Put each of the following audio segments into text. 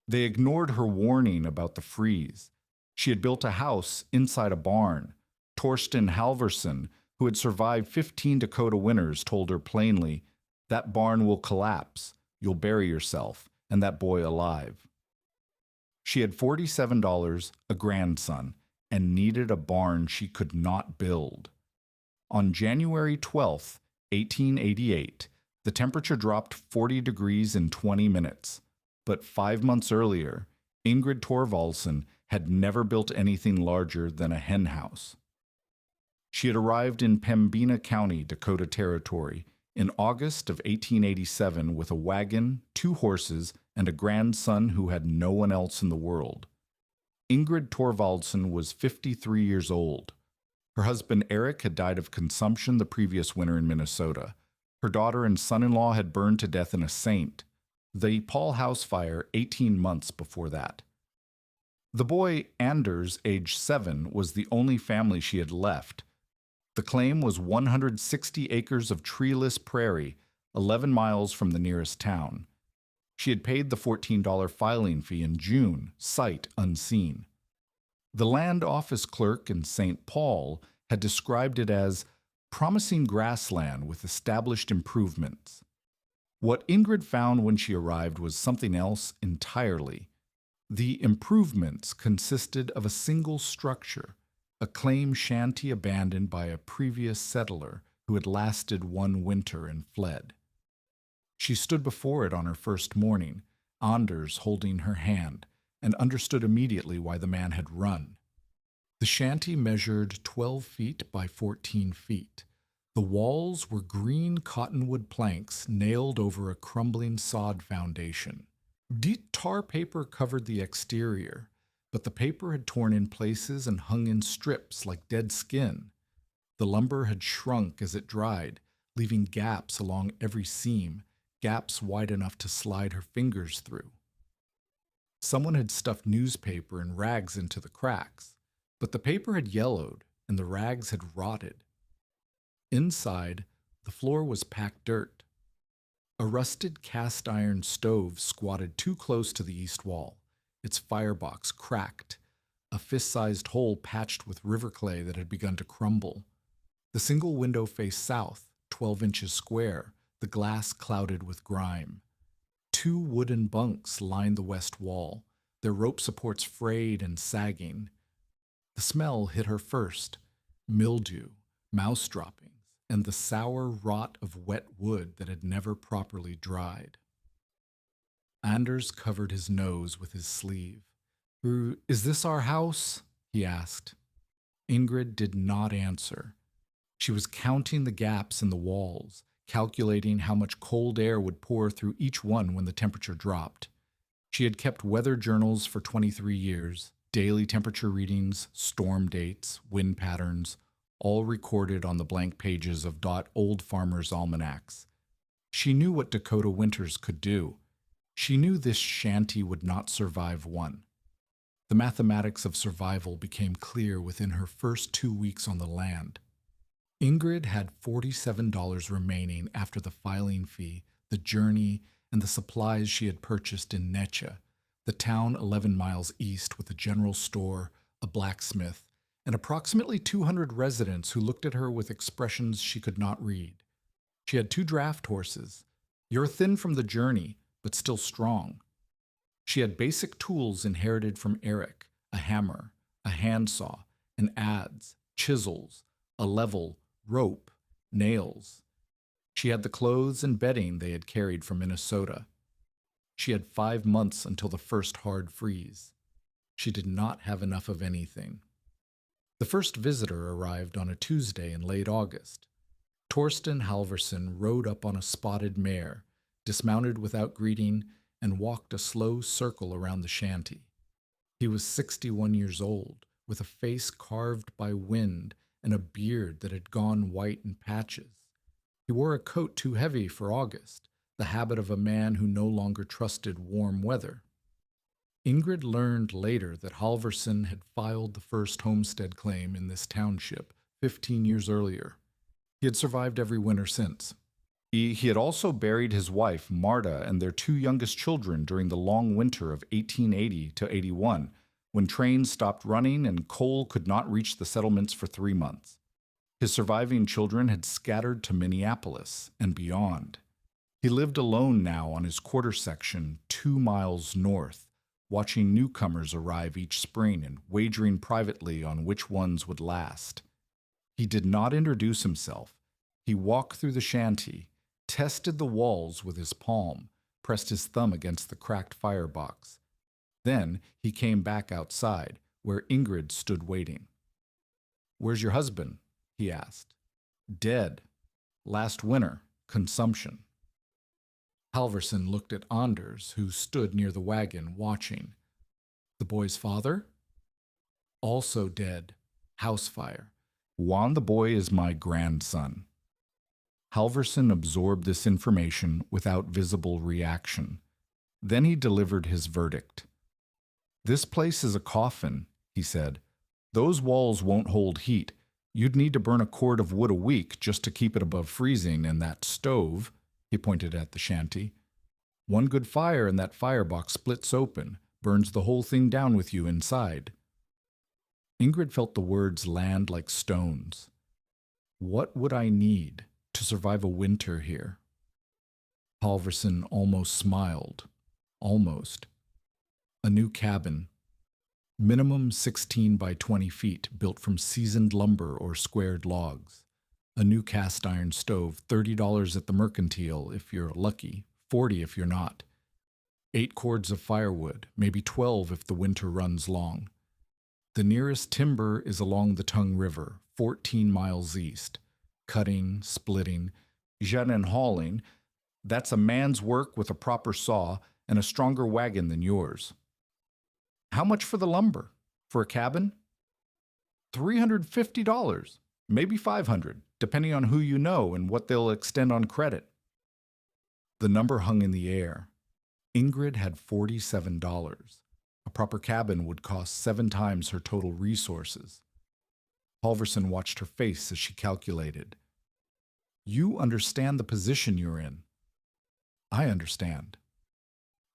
They ignored her warning about the freeze. She had built a house inside a barn. Torsten Halverson, who had survived 15 Dakota winters, told her plainly, "That barn will collapse. You'll bury yourself, and that boy alive." She had $47, a grandson, and needed a barn she could not build. On January 12th, 1888, the temperature dropped 40 degrees in 20 minutes. But 5 months earlier, Ingrid Thorvaldsen had never built anything larger than a hen house. She had arrived in Pembina County, Dakota Territory, in August of 1887 with a wagon, 2 horses, and a grandson who had no one else in the world. Ingrid Thorvaldsen was 53 years old. Her husband Eric had died of consumption the previous winter in Minnesota. Her daughter and son-in-law had burned to death in a Saint, the Paul House fire 18 months before that. The boy, Anders, age 7, was the only family she had left. The claim was 160 acres of treeless prairie, 11 miles from the nearest town. She had paid the $14 filing fee in June, sight unseen. The land office clerk in St. Paul had described it as promising grassland with established improvements. What Ingrid found when she arrived was something else entirely. The improvements consisted of a single structure, a claim shanty abandoned by a previous settler who had lasted one winter and fled. She stood before it on her first morning, Anders holding her hand, and understood immediately why the man had run. The shanty measured 12 feet by 14 feet. The walls were green cottonwood planks nailed over a crumbling sod foundation. Deep tar paper covered the exterior, but the paper had torn in places and hung in strips like dead skin. The lumber had shrunk as it dried, leaving gaps along every seam, gaps wide enough to slide her fingers through. Someone had stuffed newspaper and rags into the cracks, but the paper had yellowed and the rags had rotted. Inside, the floor was packed dirt. A rusted cast iron stove squatted too close to the east wall, its firebox cracked, a fist-sized hole patched with river clay that had begun to crumble. The single window faced south, 12 inches square, the glass clouded with grime. 2 wooden bunks lined the west wall, their rope supports frayed and sagging. The smell hit her first: mildew, mouse droppings, and the sour rot of wet wood that had never properly dried. Anders covered his nose with his sleeve. "Is this our house?" he asked. Ingrid did not answer. She was counting the gaps in the walls, calculating how much cold air would pour through each one when the temperature dropped. She had kept weather journals for 23 years, daily temperature readings, storm dates, wind patterns, all recorded on the blank pages of old farmers' almanacs. She knew what Dakota winters could do. She knew this shanty would not survive one. The mathematics of survival became clear within her first 2 weeks on the land. Ingrid had $47 remaining after the filing fee, the journey, and the supplies she had purchased in Necha, the town 11 miles east with a general store, a blacksmith, and approximately 200 residents who looked at her with expressions she could not read. She had 2 draft horses. "You're thin from the journey, but still strong." She had basic tools inherited from Eric: a hammer, a handsaw, an adze, chisels, a level, rope, nails. She had the clothes and bedding they had carried from Minnesota. She had 5 months until the first hard freeze. She did not have enough of anything. The first visitor arrived on a Tuesday in late August. Torsten Halverson rode up on a spotted mare, dismounted without greeting, and walked a slow circle around the shanty. He was 61 years old, with a face carved by wind and a beard that had gone white in patches. He wore a coat too heavy for August, the habit of a man who no longer trusted warm weather. Ingrid learned later that Halverson had filed the first homestead claim in this township 15 years earlier. He had survived every winter since. He had also buried his wife, Marta, and their two youngest children during the long winter of 1880 to 81, when trains stopped running and coal could not reach the settlements for 3 months. His surviving children had scattered to Minneapolis and beyond. He lived alone now on his quarter section 2 miles north, watching newcomers arrive each spring and wagering privately on which ones would last. He did not introduce himself. He walked through the shanty, tested the walls with his palm, pressed his thumb against the cracked firebox. Then he came back outside, where Ingrid stood waiting. "Where's your husband?" he asked. "Dead. Last winter. Consumption." Halverson looked at Anders, who stood near the wagon, watching. "The boy's father?" "Also dead. House fire. Juan the boy is my grandson." Halverson absorbed this information without visible reaction. Then he delivered his verdict. "This place is a coffin," he said. "Those walls won't hold heat. You'd need to burn a cord of wood a week just to keep it above freezing, and that stove," he pointed at the shanty. "One good fire and that firebox splits open, burns the whole thing down with you inside." Ingrid felt the words land like stones. "What would I need to survive a winter here?" Halverson almost smiled. Almost. "A new cabin. Minimum 16 by 20 feet, built from seasoned lumber or squared logs. A new cast iron stove, $30 at the mercantile if you're lucky, $40 if you're not. 8 cords of firewood, maybe 12 if the winter runs long. The nearest timber is along the Tongue River, 14 miles east. Cutting, splitting, jetting and hauling, that's a man's work with a proper saw and a stronger wagon than yours." "How much for the lumber? For a cabin?" $350, maybe $500, depending on who you know and what they'll extend on credit." The number hung in the air. Ingrid had $47. A proper cabin would cost 7 times her total resources. Halverson watched her face as she calculated. "You understand the position you're in." "I understand."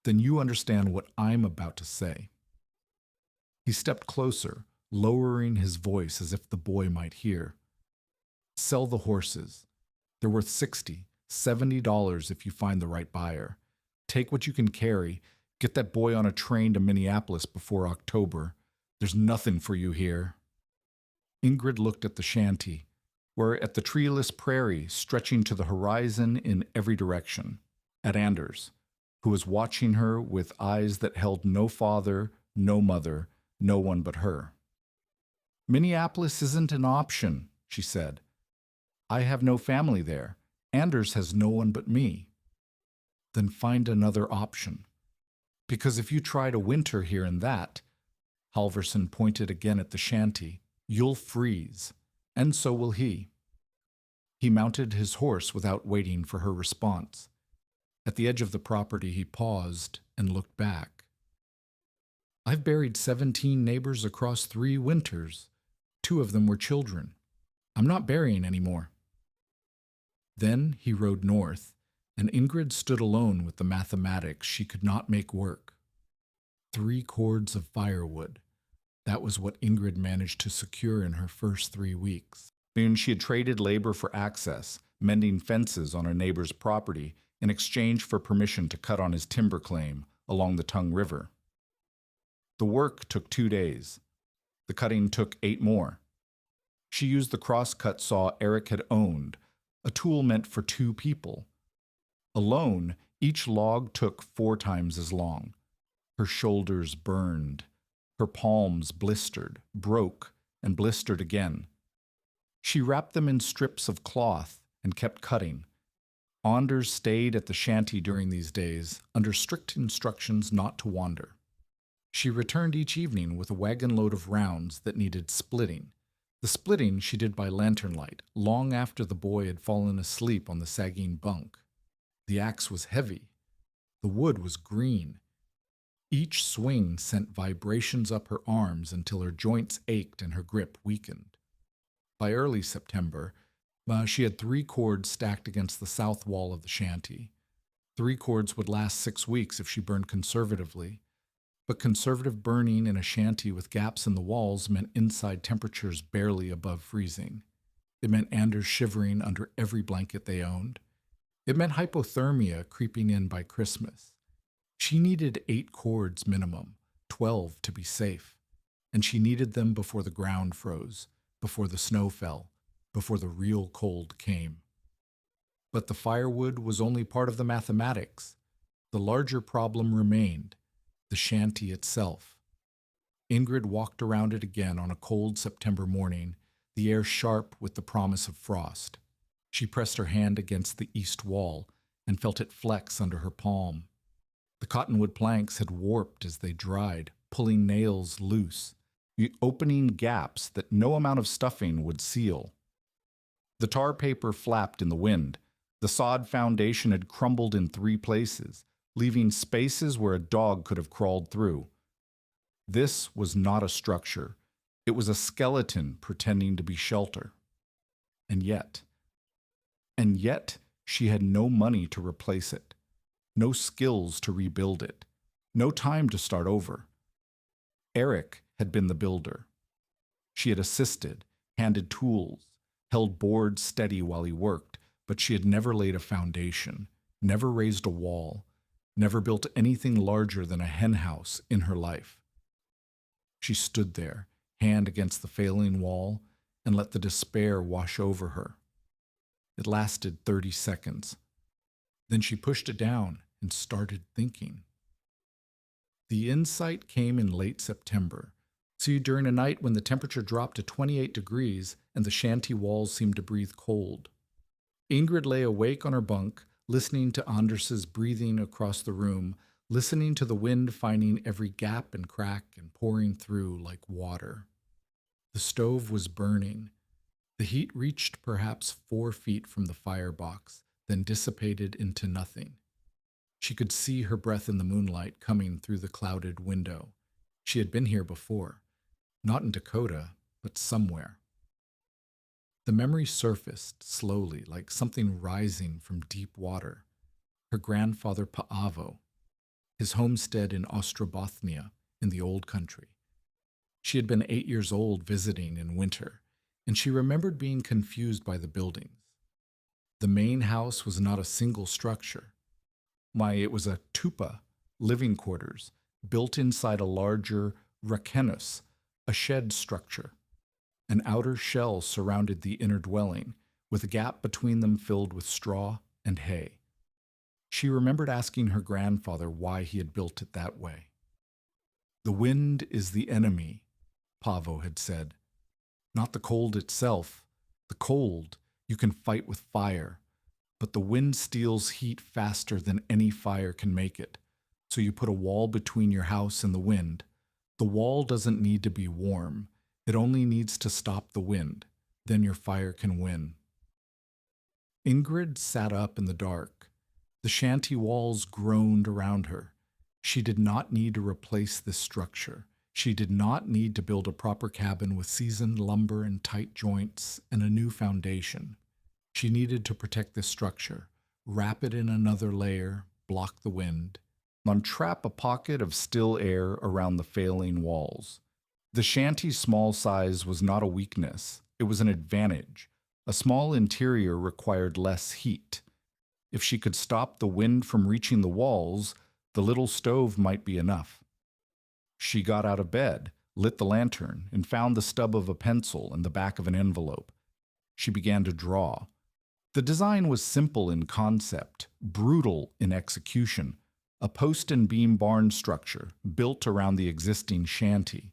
"Then you understand what I'm about to say." He stepped closer, lowering his voice as if the boy might hear. "Sell the horses. They're worth $60, $70 if you find the right buyer. Take what you can carry. Get that boy on a train to Minneapolis before October. There's nothing for you here." Ingrid looked at the shanty, where at the treeless prairie stretching to the horizon in every direction, at Anders, who was watching her with eyes that held no father, no mother, no one but her. "Minneapolis isn't an option," she said. "I have no family there. Anders has no one but me." "Then find another option. Because if you try to winter here in that," Halverson pointed again at the shanty, "you'll freeze, and so will he." He mounted his horse without waiting for her response. At the edge of the property he paused and looked back. "I've buried 17 neighbors across 3 winters. 2 of them were children. I'm not burying any more." Then he rode north, and Ingrid stood alone with the mathematics she could not make work. 3 cords of firewood. That was what Ingrid managed to secure in her first 3 weeks. And she had traded labor for access, mending fences on a neighbor's property in exchange for permission to cut on his timber claim along the Tongue River. The work took 2 days. The cutting took 8 more. She used the crosscut saw Eric had owned, a tool meant for 2 people. Alone, each log took 4 times as long. Her shoulders burned. Her palms blistered, broke, and blistered again. She wrapped them in strips of cloth and kept cutting. Anders stayed at the shanty during these days, under strict instructions not to wander. She returned each evening with a wagon load of rounds that needed splitting. The splitting she did by lantern light, long after the boy had fallen asleep on the sagging bunk. The axe was heavy. The wood was green. Each swing sent vibrations up her arms until her joints ached and her grip weakened. By early September, She had 3 cords stacked against the south wall of the shanty. 3 cords would last 6 weeks if she burned conservatively, but conservative burning in a shanty with gaps in the walls meant inside temperatures barely above freezing. It meant Anders shivering under every blanket they owned. It meant hypothermia creeping in by Christmas. She needed 8 cords minimum, 12 to be safe, and she needed them before the ground froze, before the snow fell, before the real cold came. But the firewood was only part of the mathematics. The larger problem remained, the shanty itself. Ingrid walked around it again on a cold September morning, the air sharp with the promise of frost. She pressed her hand against the east wall and felt it flex under her palm. The cottonwood planks had warped as they dried, pulling nails loose, opening gaps that no amount of stuffing would seal. The tar paper flapped in the wind. The sod foundation had crumbled in 3 places, leaving spaces where a dog could have crawled through. This was not a structure. It was a skeleton pretending to be shelter. And yet she had no money to replace it, no skills to rebuild it, no time to start over. Eric had been the builder. She had assisted, handed tools, held boards steady while he worked, but she had never laid a foundation, never raised a wall, never built anything larger than a henhouse in her life. She stood there, hand against the failing wall, and let the despair wash over her. It lasted 30 seconds. Then she pushed it down and started thinking. The insight came in late September. See, during a night when the temperature dropped to 28 degrees and the shanty walls seemed to breathe cold. Ingrid lay awake on her bunk, listening to Anders's breathing across the room, listening to the wind finding every gap and crack and pouring through like water. The stove was burning. The heat reached perhaps 4 feet from the firebox, then dissipated into nothing. She could see her breath in the moonlight coming through the clouded window. She had been here before, not in Dakota, but somewhere. The memory surfaced slowly, like something rising from deep water. Her grandfather Paavo, his homestead in Ostrobothnia in the old country. She had been 8 years old visiting in winter, and she remembered being confused by the buildings. The main house was not a single structure. It was a tupa, living quarters, built inside a larger rekenus, a shed structure. An outer shell surrounded the inner dwelling, with a gap between them filled with straw and hay. She remembered asking her grandfather why he had built it that way. "The wind is the enemy," Paavo had said. "Not the cold itself. The cold you can fight with fire, but the wind steals heat faster than any fire can make it. So you put a wall between your house and the wind. The wall doesn't need to be warm. It only needs to stop the wind. Then your fire can win." Ingrid sat up in the dark. The shanty walls groaned around her. She did not need to replace this structure. She did not need to build a proper cabin with seasoned lumber and tight joints and a new foundation. She needed to protect this structure, wrap it in another layer, block the wind, untrap a pocket of still air around the failing walls. The shanty's small size was not a weakness. It was an advantage. A small interior required less heat. If she could stop the wind from reaching the walls, the little stove might be enough. She got out of bed, lit the lantern, and found the stub of a pencil and the back of an envelope. She began to draw. The design was simple in concept, brutal in execution, a post and beam barn structure built around the existing shanty.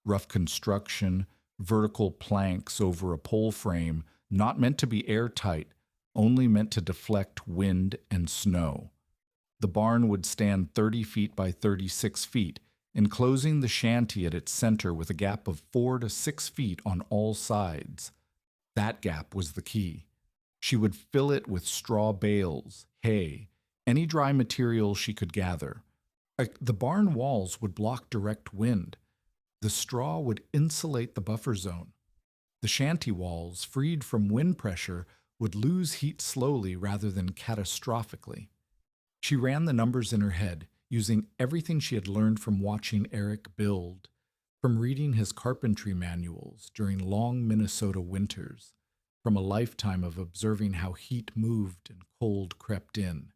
Rough construction, vertical planks over a pole frame, not meant to be airtight, only meant to deflect wind and snow. The barn would stand 30 feet by 36 feet, enclosing the shanty at its center with a gap of 4 to 6 feet on all sides. That gap was the key. She would fill it with straw bales, hay, any dry material she could gather. The barn walls would block direct wind. The straw would insulate the buffer zone. The shanty walls, freed from wind pressure, would lose heat slowly rather than catastrophically. She ran the numbers in her head, using everything she had learned from watching Eric build, from reading his carpentry manuals during long Minnesota winters, from a lifetime of observing how heat moved and cold crept in.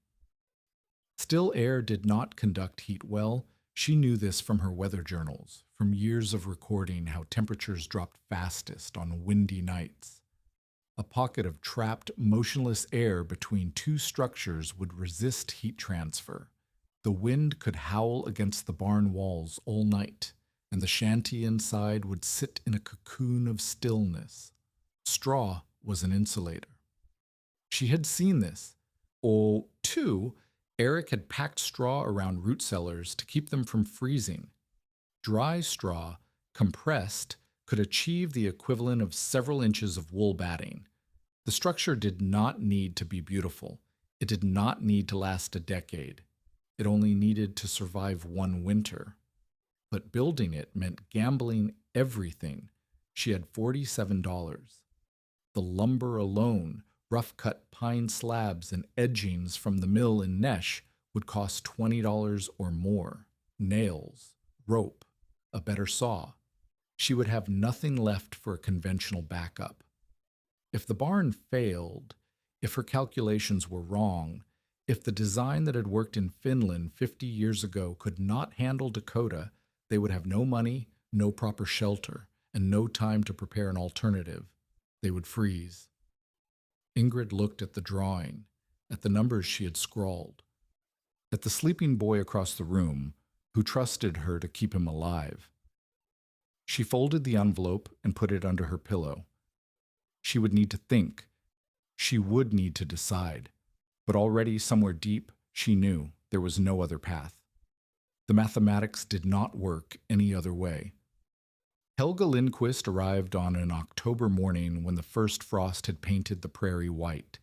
Still air did not conduct heat well. She knew this from her weather journals, from years of recording how temperatures dropped fastest on windy nights. A pocket of trapped, motionless air between two structures would resist heat transfer. The wind could howl against the barn walls all night, and the shanty inside would sit in a cocoon of stillness. Straw was an insulator. She had seen this. Too, Eric had packed straw around root cellars to keep them from freezing. Dry straw, compressed, could achieve the equivalent of several inches of wool batting. The structure did not need to be beautiful. It did not need to last a decade. It only needed to survive one winter. But building it meant gambling everything. She had $47. The lumber alone, rough-cut pine slabs and edgings from the mill in Nesh, would cost $20 or more. Nails, rope, a better saw. She would have nothing left for a conventional backup. If the barn failed, if her calculations were wrong, if the design that had worked in Finland 50 years ago could not handle Dakota, they would have no money, no proper shelter, and no time to prepare an alternative. They would freeze. Ingrid looked at the drawing, at the numbers she had scrawled, at the sleeping boy across the room who trusted her to keep him alive. She folded the envelope and put it under her pillow. She would need to think. She would need to decide. But already somewhere deep, she knew there was no other path. The mathematics did not work any other way. Helga Lindquist arrived on an October morning when the first frost had painted the prairie white.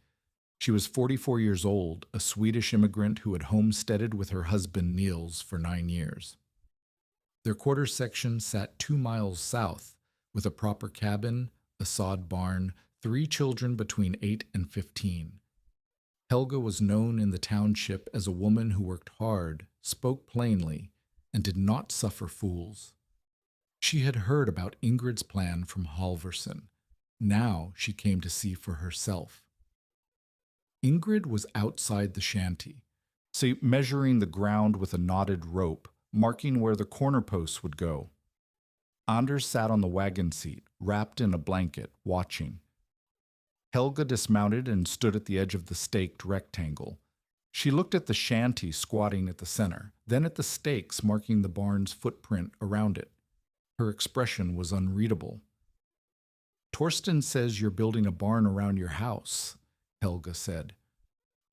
She was 44 years old, a Swedish immigrant who had homesteaded with her husband Niels for 9 years. Their quarter section sat 2 miles south, with a proper cabin, a sod barn, 3 children between 8 and 15. Helga was known in the township as a woman who worked hard, spoke plainly, and did not suffer fools. She had heard about Ingrid's plan from Halvorsen. Now she came to see for herself. Ingrid was outside the shanty, measuring the ground with a knotted rope, marking where the corner posts would go. Anders sat on the wagon seat, wrapped in a blanket, watching. Helga dismounted and stood at the edge of the staked rectangle. She looked at the shanty squatting at the center, then at the stakes marking the barn's footprint around it. Her expression was unreadable. "Torsten says you're building a barn around your house," Helga said.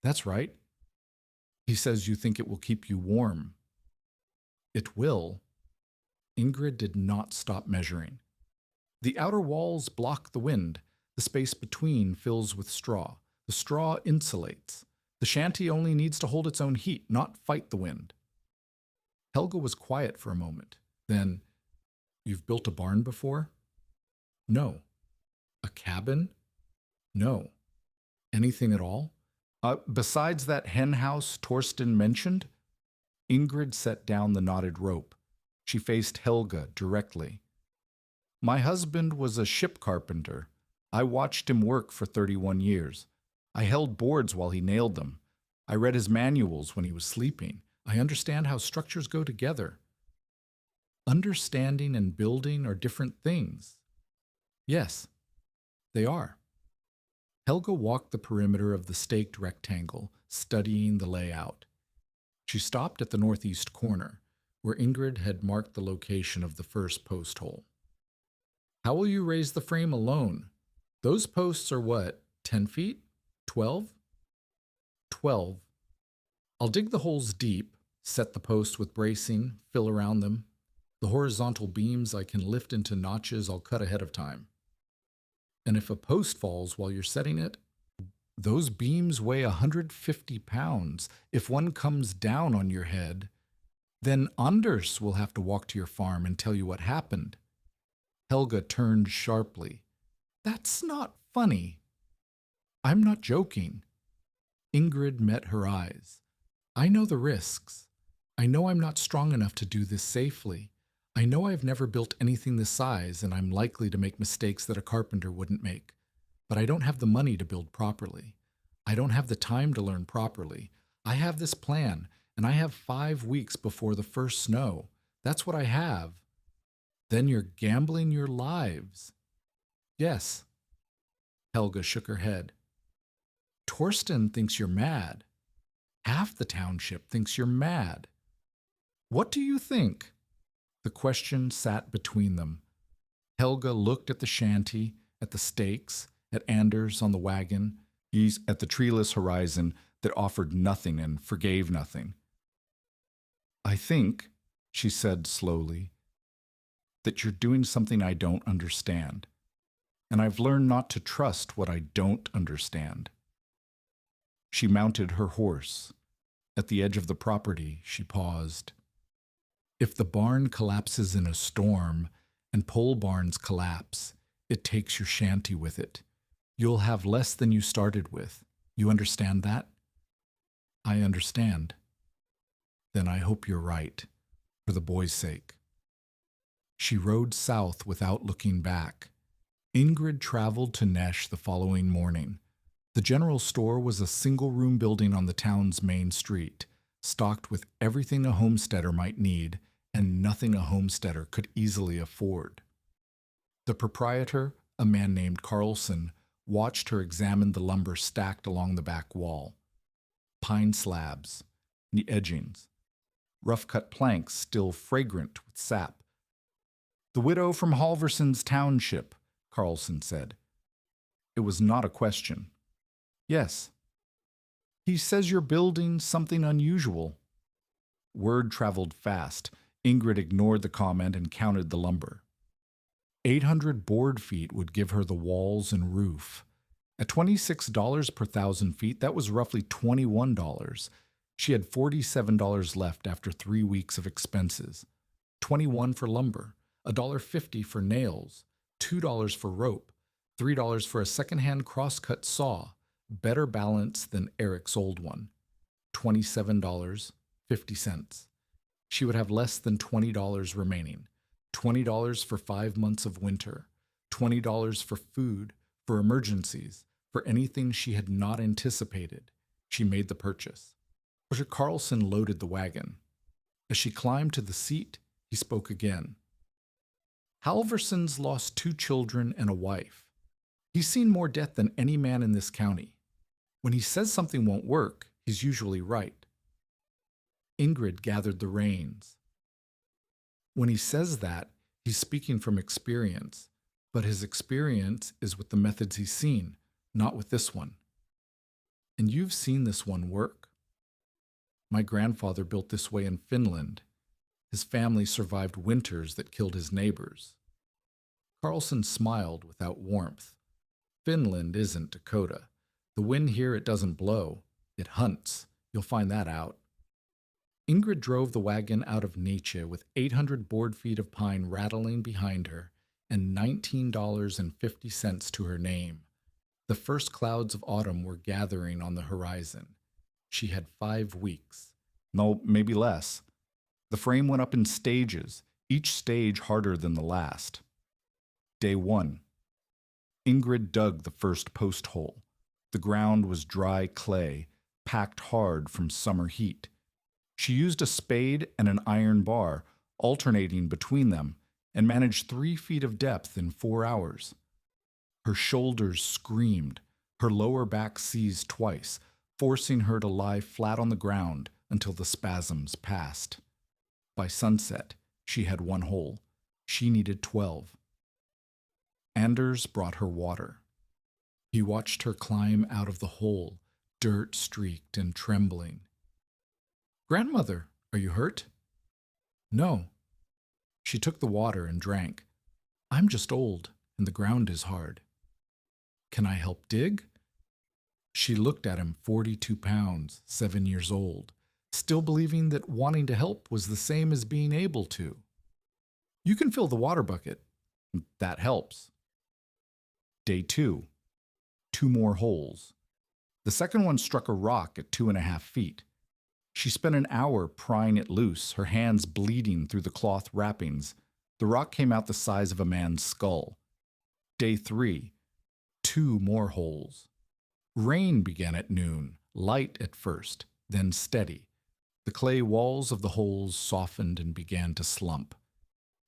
"That's right. He says you think it will keep you warm." "It will." Ingrid did not stop measuring. "The outer walls block the wind. The space between fills with straw. The straw insulates. The shanty only needs to hold its own heat, not fight the wind." Helga was quiet for a moment. Then, "You've built a barn before?" "No." "A cabin?" "No." "Anything at all?" Besides that hen house Torsten mentioned?" Ingrid set down the knotted rope. She faced Helga directly. "My husband was a ship carpenter. I watched him work for 31 years. I held boards while he nailed them. I read his manuals when he was sleeping. I understand how structures go together." "Understanding and building are different things." "Yes, they are." Helga walked the perimeter of the staked rectangle, studying the layout. She stopped at the northeast corner, where Ingrid had marked the location of the first post hole. "How will you raise the frame alone? Those posts are what, 10 feet? 12? 12. I'll dig the holes deep, set the posts with bracing, fill around them. The horizontal beams I can lift into notches I'll cut ahead of time. And if a post falls while you're setting it, those beams weigh 150 pounds. If one comes down on your head, then Anders will have to walk to your farm and tell you what happened." Helga turned sharply. That's not funny. I'm not joking. Ingrid met her eyes. I know the risks. I know I'm not strong enough to do this safely. I know I've never built anything this size, and I'm likely to make mistakes that a carpenter wouldn't make. But I don't have the money to build properly. I don't have the time to learn properly. I have this plan, and I have 5 weeks before the first snow. That's what I have. Then you're gambling your lives. Yes. Helga shook her head. Torsten thinks you're mad. Half the township thinks you're mad. What do you think? The question sat between them. Helga looked at the shanty, at the stakes, at Anders on the wagon, he's at the treeless horizon that offered nothing and forgave nothing. I think, she said slowly, that you're doing something I don't understand, and I've learned not to trust what I don't understand. She mounted her horse. At the edge of the property, she paused. If the barn collapses in a storm and pole barns collapse, it takes your shanty with it. You'll have less than you started with. You understand that? I understand. Then I hope you're right, for the boy's sake. She rode south without looking back. Ingrid traveled to Nesh the following morning. The general store was a single-room building on the town's main street, stocked with everything a homesteader might need and nothing a homesteader could easily afford. The proprietor, a man named Carlson, watched her examine the lumber stacked along the back wall. Pine slabs, the edgings, rough-cut planks still fragrant with sap. The widow from Halverson's township, Carlson said. It was not a question. Yes. He says you're building something unusual. Word traveled fast. Ingrid ignored the comment and counted the lumber. 800 board feet would give her the walls and roof. At $26 per 1,000 feet, that was roughly $21. She had $47 left after 3 weeks of expenses. $21 for lumber, $1.50 for nails, $2 for rope, $3 for a second-hand crosscut saw, better balance than Eric's old one. $27.50. She would have less than $20 remaining. $20 for 5 months of winter. $20 for food, for emergencies, for anything she had not anticipated. She made the purchase. Mr. Carlson loaded the wagon. As she climbed to the seat, he spoke again. Halverson's lost 2 children and a wife. He's seen more death than any man in this county. When he says something won't work, he's usually right. Ingrid gathered the reins. When he says that, he's speaking from experience, but his experience is with the methods he's seen, not with this one. And you've seen this one work. My grandfather built this way in Finland. His family survived winters that killed his neighbors. Carlson smiled without warmth. Finland isn't Dakota. The wind here, it doesn't blow. It hunts. You'll find that out. Ingrid drove the wagon out of Nietzsche with 800 board feet of pine rattling behind her and $19.50 to her name. The first clouds of autumn were gathering on the horizon. She had 5 weeks. No, maybe less. The frame went up in stages, each stage harder than the last. Day 1. Ingrid dug the first post hole. The ground was dry clay, packed hard from summer heat. She used a spade and an iron bar, alternating between them, and managed 3 feet of depth in 4 hours. Her shoulders screamed. Her lower back seized twice, forcing her to lie flat on the ground until the spasms passed. By sunset, she had 1 hole. She needed 12. Anders brought her water. He watched her climb out of the hole, dirt-streaked and trembling. Grandmother, are you hurt? No. She took the water and drank. I'm just old, and the ground is hard. Can I help dig? She looked at him, 42 pounds, 7 years old, still believing that wanting to help was the same as being able to. You can fill the water bucket. That helps. Day 2. 2 more holes. The second one struck a rock at 2.5 feet. She spent an hour prying it loose, her hands bleeding through the cloth wrappings. The rock came out the size of a man's skull. Day 3. 2 more holes. Rain began at noon, light at first, then steady. The clay walls of the holes softened and began to slump.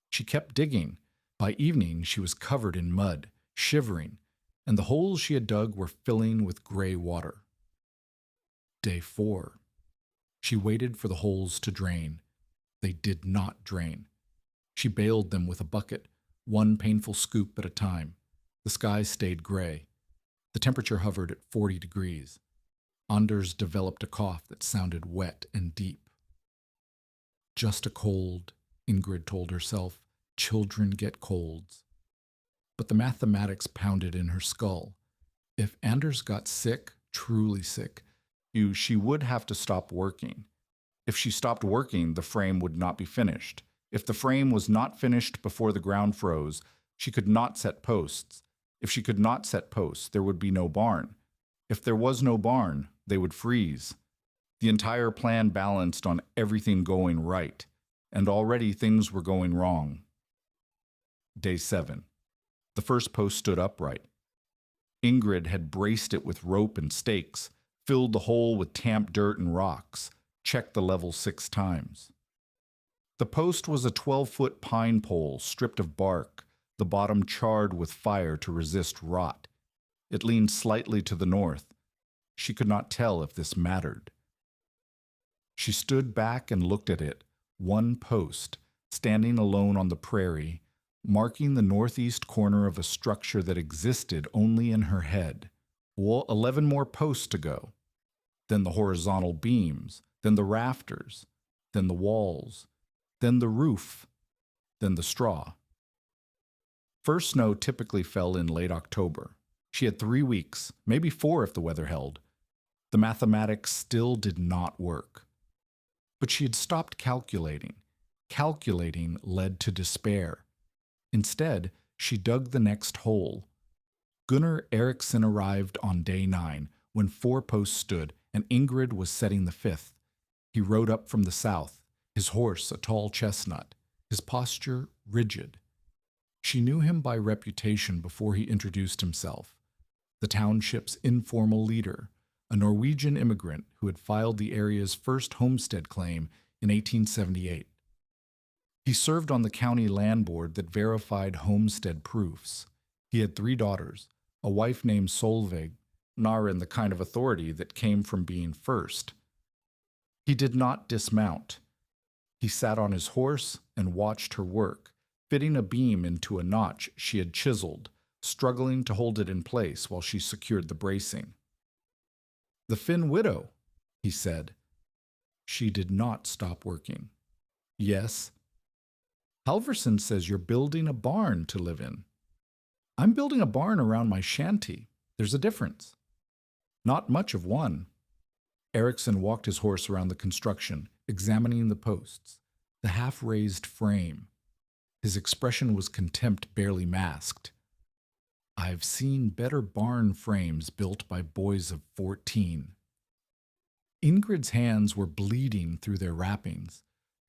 She kept digging. By evening, she was covered in mud, shivering, and the holes she had dug were filling with gray water. Day 4. She waited for the holes to drain. They did not drain. She bailed them with a bucket, one painful scoop at a time. The sky stayed gray. The temperature hovered at 40 degrees. Anders developed a cough that sounded wet and deep. Just a cold, Ingrid told herself. Children get colds. But the mathematics pounded in her skull. If Anders got sick, truly sick, she would have to stop working. If she stopped working, the frame would not be finished. If the frame was not finished before the ground froze, she could not set posts. If she could not set posts, there would be no barn. If there was no barn, they would freeze. The entire plan balanced on everything going right, and already things were going wrong. Day 7. The first post stood upright. Ingrid had braced it with rope and stakes, filled the hole with damp dirt and rocks, checked the level 6 times. The post was a 12-foot pine pole stripped of bark, the bottom charred with fire to resist rot. It leaned slightly to the north. She could not tell if this mattered. She stood back and looked at it, one post, standing alone on the prairie, marking the northeast corner of a structure that existed only in her head. 11 more posts to go. Then the horizontal beams, then the rafters, then the walls, then the roof, then the straw. First snow typically fell in late October. She had 3 weeks, maybe 4 if the weather held. The mathematics still did not work. But she had stopped calculating. Calculating led to despair. Instead, she dug the next hole. Gunnar Eriksson arrived on day 9, when 4 posts stood, and Ingrid was setting the 5th. He rode up from the south, his horse a tall chestnut, his posture rigid. She knew him by reputation before he introduced himself. The township's informal leader, a Norwegian immigrant who had filed the area's first homestead claim in 1878. He served on the county land board that verified homestead proofs. He had 3 daughters, a wife named Solveig, Naren the kind of authority that came from being first. He did not dismount. He sat on his horse and watched her work, fitting a beam into a notch she had chiseled, struggling to hold it in place while she secured the bracing. "The Finn widow," he said. She did not stop working. "Yes." "Halverson says you're building a barn to live in." "I'm building a barn around my shanty. There's a difference." "Not much of one." Eriksson walked his horse around the construction, examining the posts, the half-raised frame. His expression was contempt barely masked. "I've seen better barn frames built by boys of 14. Ingrid's hands were bleeding through their wrappings.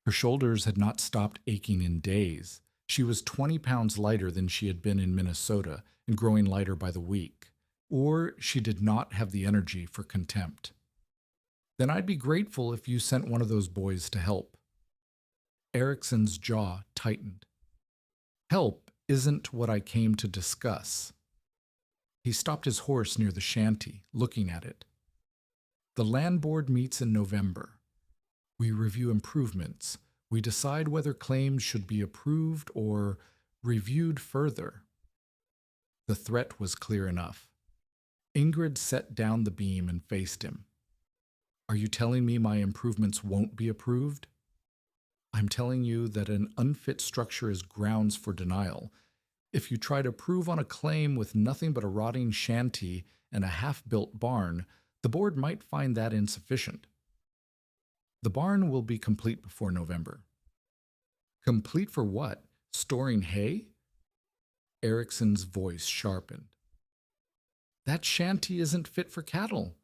Her shoulders had not stopped aching in days. She was 20 pounds lighter than she had been in Minnesota and growing lighter by the week. Or she did not have the energy for contempt. "Then I'd be grateful if you sent one of those boys to help." Eriksson's jaw tightened. "Help isn't what I came to discuss." He stopped his horse near the shanty, looking at it. "The land board meets in November. We review improvements. We decide whether claims should be approved or reviewed further." The threat was clear enough. Ingrid set down the beam and faced him. "Are you telling me my improvements won't be approved?" "I'm telling you that an unfit structure is grounds for denial. If you try to prove on a claim with nothing but a rotting shanty and a half-built barn, the board might find that insufficient." "The barn will be complete before November." "Complete for what? Storing hay?" Eriksson's voice sharpened. That shanty isn't fit for cattle.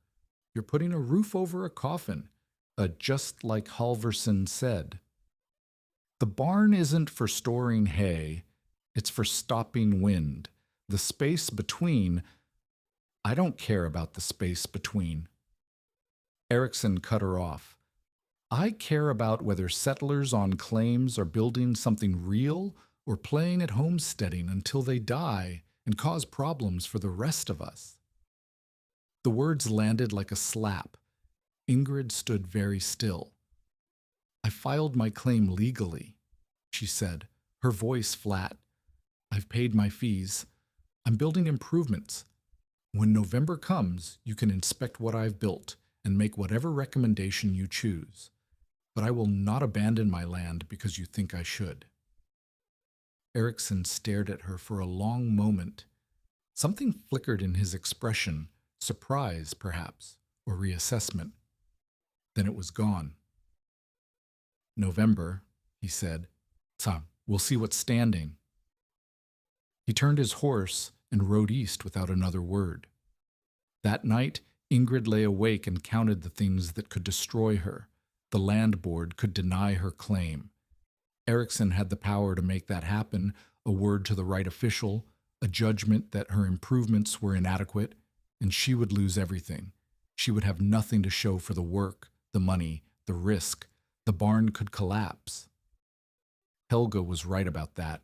You're putting a roof over a coffin, just like Halverson said. The barn isn't for storing hay, it's for stopping wind. The space between, I don't care about the space between. Erickson cut her off. I care about whether settlers on claims are building something real or playing at homesteading until they die and cause problems for the rest of us. The words landed like a slap. Ingrid stood very still. I filed my claim legally, she said, her voice flat. I've paid my fees. I'm building improvements. When November comes, you can inspect what I've built and make whatever recommendation you choose. But I will not abandon my land because you think I should. Erickson stared at her for a long moment. Something flickered in his expression, surprise, perhaps, or reassessment. Then it was gone. November, he said. So, we'll see what's standing. He turned his horse and rode east without another word. That night, Ingrid lay awake and counted the things that could destroy her. The land board could deny her claim. Erickson had the power to make that happen, a word to the right official, a judgment that her improvements were inadequate, and she would lose everything. She would have nothing to show for the work, the money, the risk. The barn could collapse. Helga was right about that.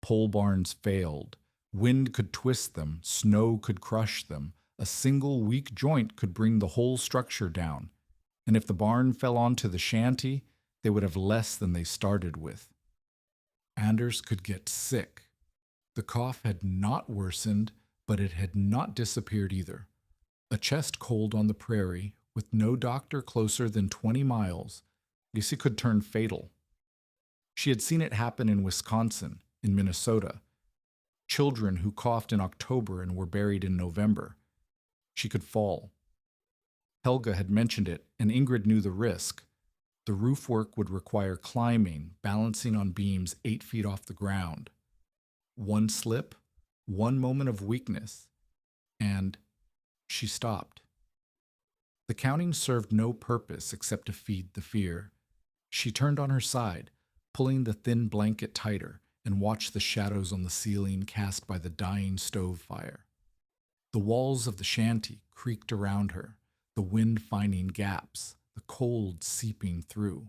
Pole barns failed. Wind could twist them, snow could crush them. A single weak joint could bring the whole structure down. And if the barn fell onto the shanty, they would have less than they started with. Anders could get sick. The cough had not worsened, but it had not disappeared either. A chest cold on the prairie, with no doctor closer than 20 miles, guess it could turn fatal. She had seen it happen in Wisconsin, in Minnesota. Children who coughed in October and were buried in November. She could fall. Helga had mentioned it, and Ingrid knew the risk. The roof work would require climbing, balancing on beams 8 feet off the ground. One slip, one moment of weakness, and she stopped. The counting served no purpose except to feed the fear. She turned on her side, pulling the thin blanket tighter, and watched the shadows on the ceiling cast by the dying stove fire. The walls of the shanty creaked around her, the wind finding gaps, the cold seeping through.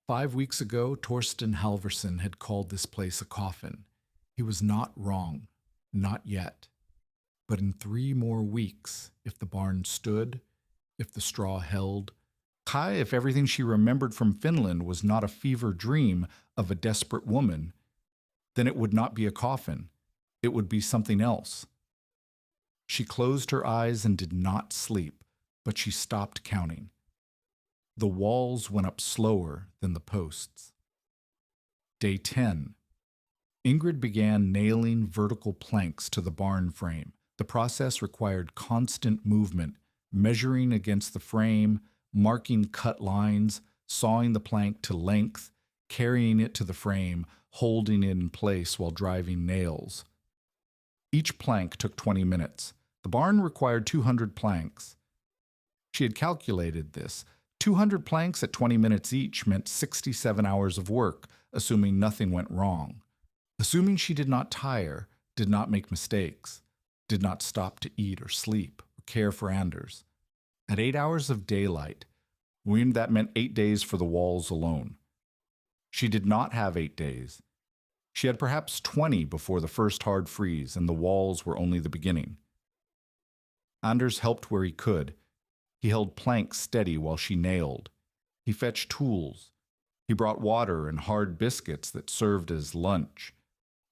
5 weeks ago, Torsten Halverson had called this place a coffin. He was not wrong, not yet. But in 3 more weeks, if the barn stood, if the straw held, if everything she remembered from Finland was not a fever dream of a desperate woman, then it would not be a coffin. It would be something else. She closed her eyes and did not sleep, but she stopped counting. The walls went up slower than the posts. Day 10. Ingrid began nailing vertical planks to the barn frame. The process required constant movement, measuring against the frame, marking cut lines, sawing the plank to length, carrying it to the frame, holding it in place while driving nails. Each plank took 20 minutes. The barn required 200 planks. She had calculated this. 200 planks at 20 minutes each meant 67 hours of work, assuming nothing went wrong. Assuming she did not tire, did not make mistakes, did not stop to eat or sleep or care for Anders. At 8 hours of daylight, that meant 8 days for the walls alone. She did not have 8 days. She had perhaps 20 before the first hard freeze, and the walls were only the beginning. Anders helped where he could. He held planks steady while she nailed. He fetched tools. He brought water and hard biscuits that served as lunch.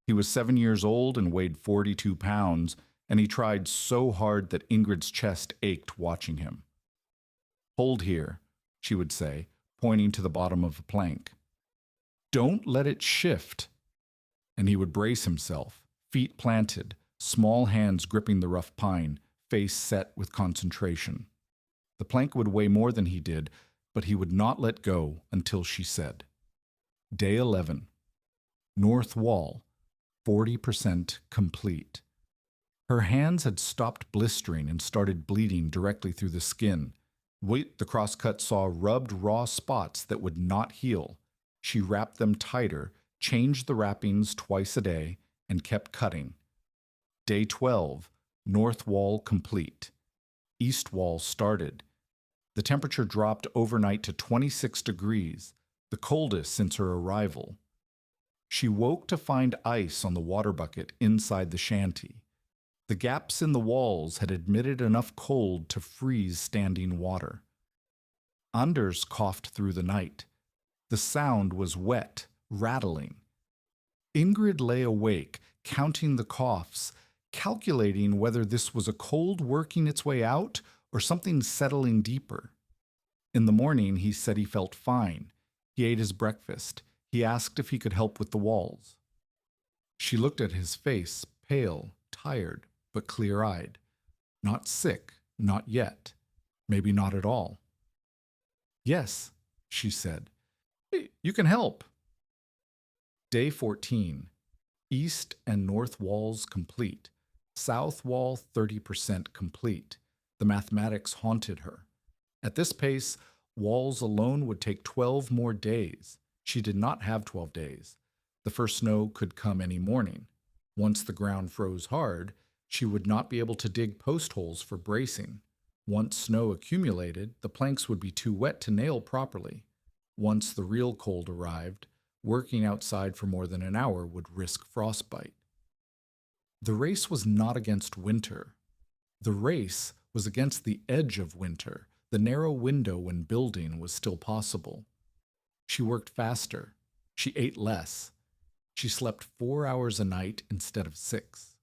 He was 7 years old and weighed 42 pounds, and he tried so hard that Ingrid's chest ached watching him. "Hold here," she would say, pointing to the bottom of a plank. "Don't let it shift." And he would brace himself, feet planted, small hands gripping the rough pine, face set with concentration. The plank would weigh more than he did, but he would not let go until she said. Day 11. North wall, 40% complete. Her hands had stopped blistering and started bleeding directly through the skin. The crosscut saw rubbed raw spots that would not heal. She wrapped them tighter, changed the wrappings twice a day, and kept cutting. Day 12, north wall complete. East wall started. The temperature dropped overnight to 26 degrees, the coldest since her arrival. She woke to find ice on the water bucket inside the shanty. The gaps in the walls had admitted enough cold to freeze standing water. Anders coughed through the night. The sound was wet, rattling. Ingrid lay awake, counting the coughs, calculating whether this was a cold working its way out or something settling deeper. In the morning, he said he felt fine. He ate his breakfast. He asked if he could help with the walls. She looked at his face, pale, tired, but clear-eyed. Not sick, not yet. Maybe not at all. Yes, she said. You can help. Day 14. East and north walls complete. South wall 30% complete. The mathematics haunted her. At this pace, walls alone would take 12 more days. She did not have 12 days. The first snow could come any morning. Once the ground froze hard, she would not be able to dig post holes for bracing. Once snow accumulated, the planks would be too wet to nail properly. Once the real cold arrived, working outside for more than an hour would risk frostbite. The race was not against winter. The race was against the edge of winter, the narrow window when building was still possible. She worked faster. She ate less. She slept 4 hours a night instead of 6.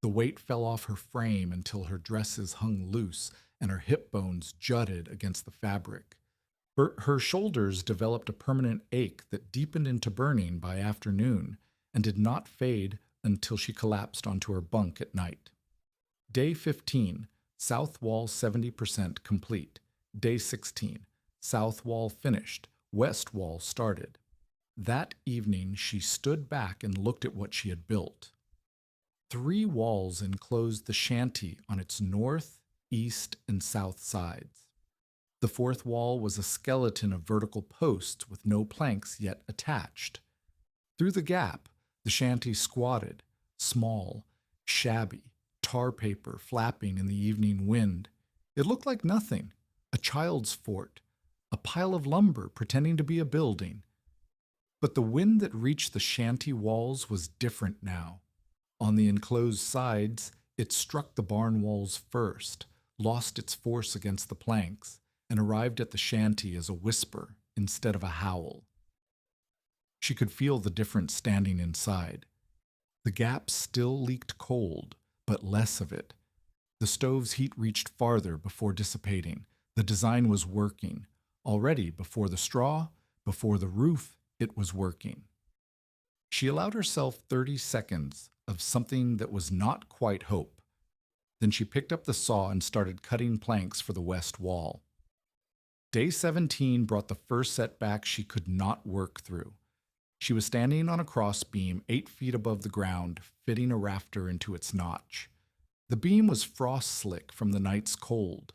The weight fell off her frame until her dresses hung loose and her hip bones jutted against the fabric. Her shoulders developed a permanent ache that deepened into burning by afternoon and did not fade until she collapsed onto her bunk at night. Day 15, south wall 70% complete. Day 16, south wall finished, west wall started. That evening she stood back and looked at what she had built. 3 walls enclosed the shanty on its north, east, and south sides. The 4th wall was a skeleton of vertical posts with no planks yet attached. Through the gap, the shanty squatted, small, shabby, tar paper flapping in the evening wind. It looked like nothing, a child's fort, a pile of lumber pretending to be a building. But the wind that reached the shanty walls was different now. On the enclosed sides, it struck the barn walls first, lost its force against the planks, and arrived at the shanty as a whisper instead of a howl. She could feel the difference standing inside. The gap still leaked cold, but less of it. The stove's heat reached farther before dissipating. The design was working. Already, before the straw, before the roof, it was working. She allowed herself 30 seconds of something that was not quite hope. Then she picked up the saw and started cutting planks for the west wall. Day 17 brought the first setback she could not work through. She was standing on a cross beam 8 feet above the ground, fitting a rafter into its notch. The beam was frost slick from the night's cold.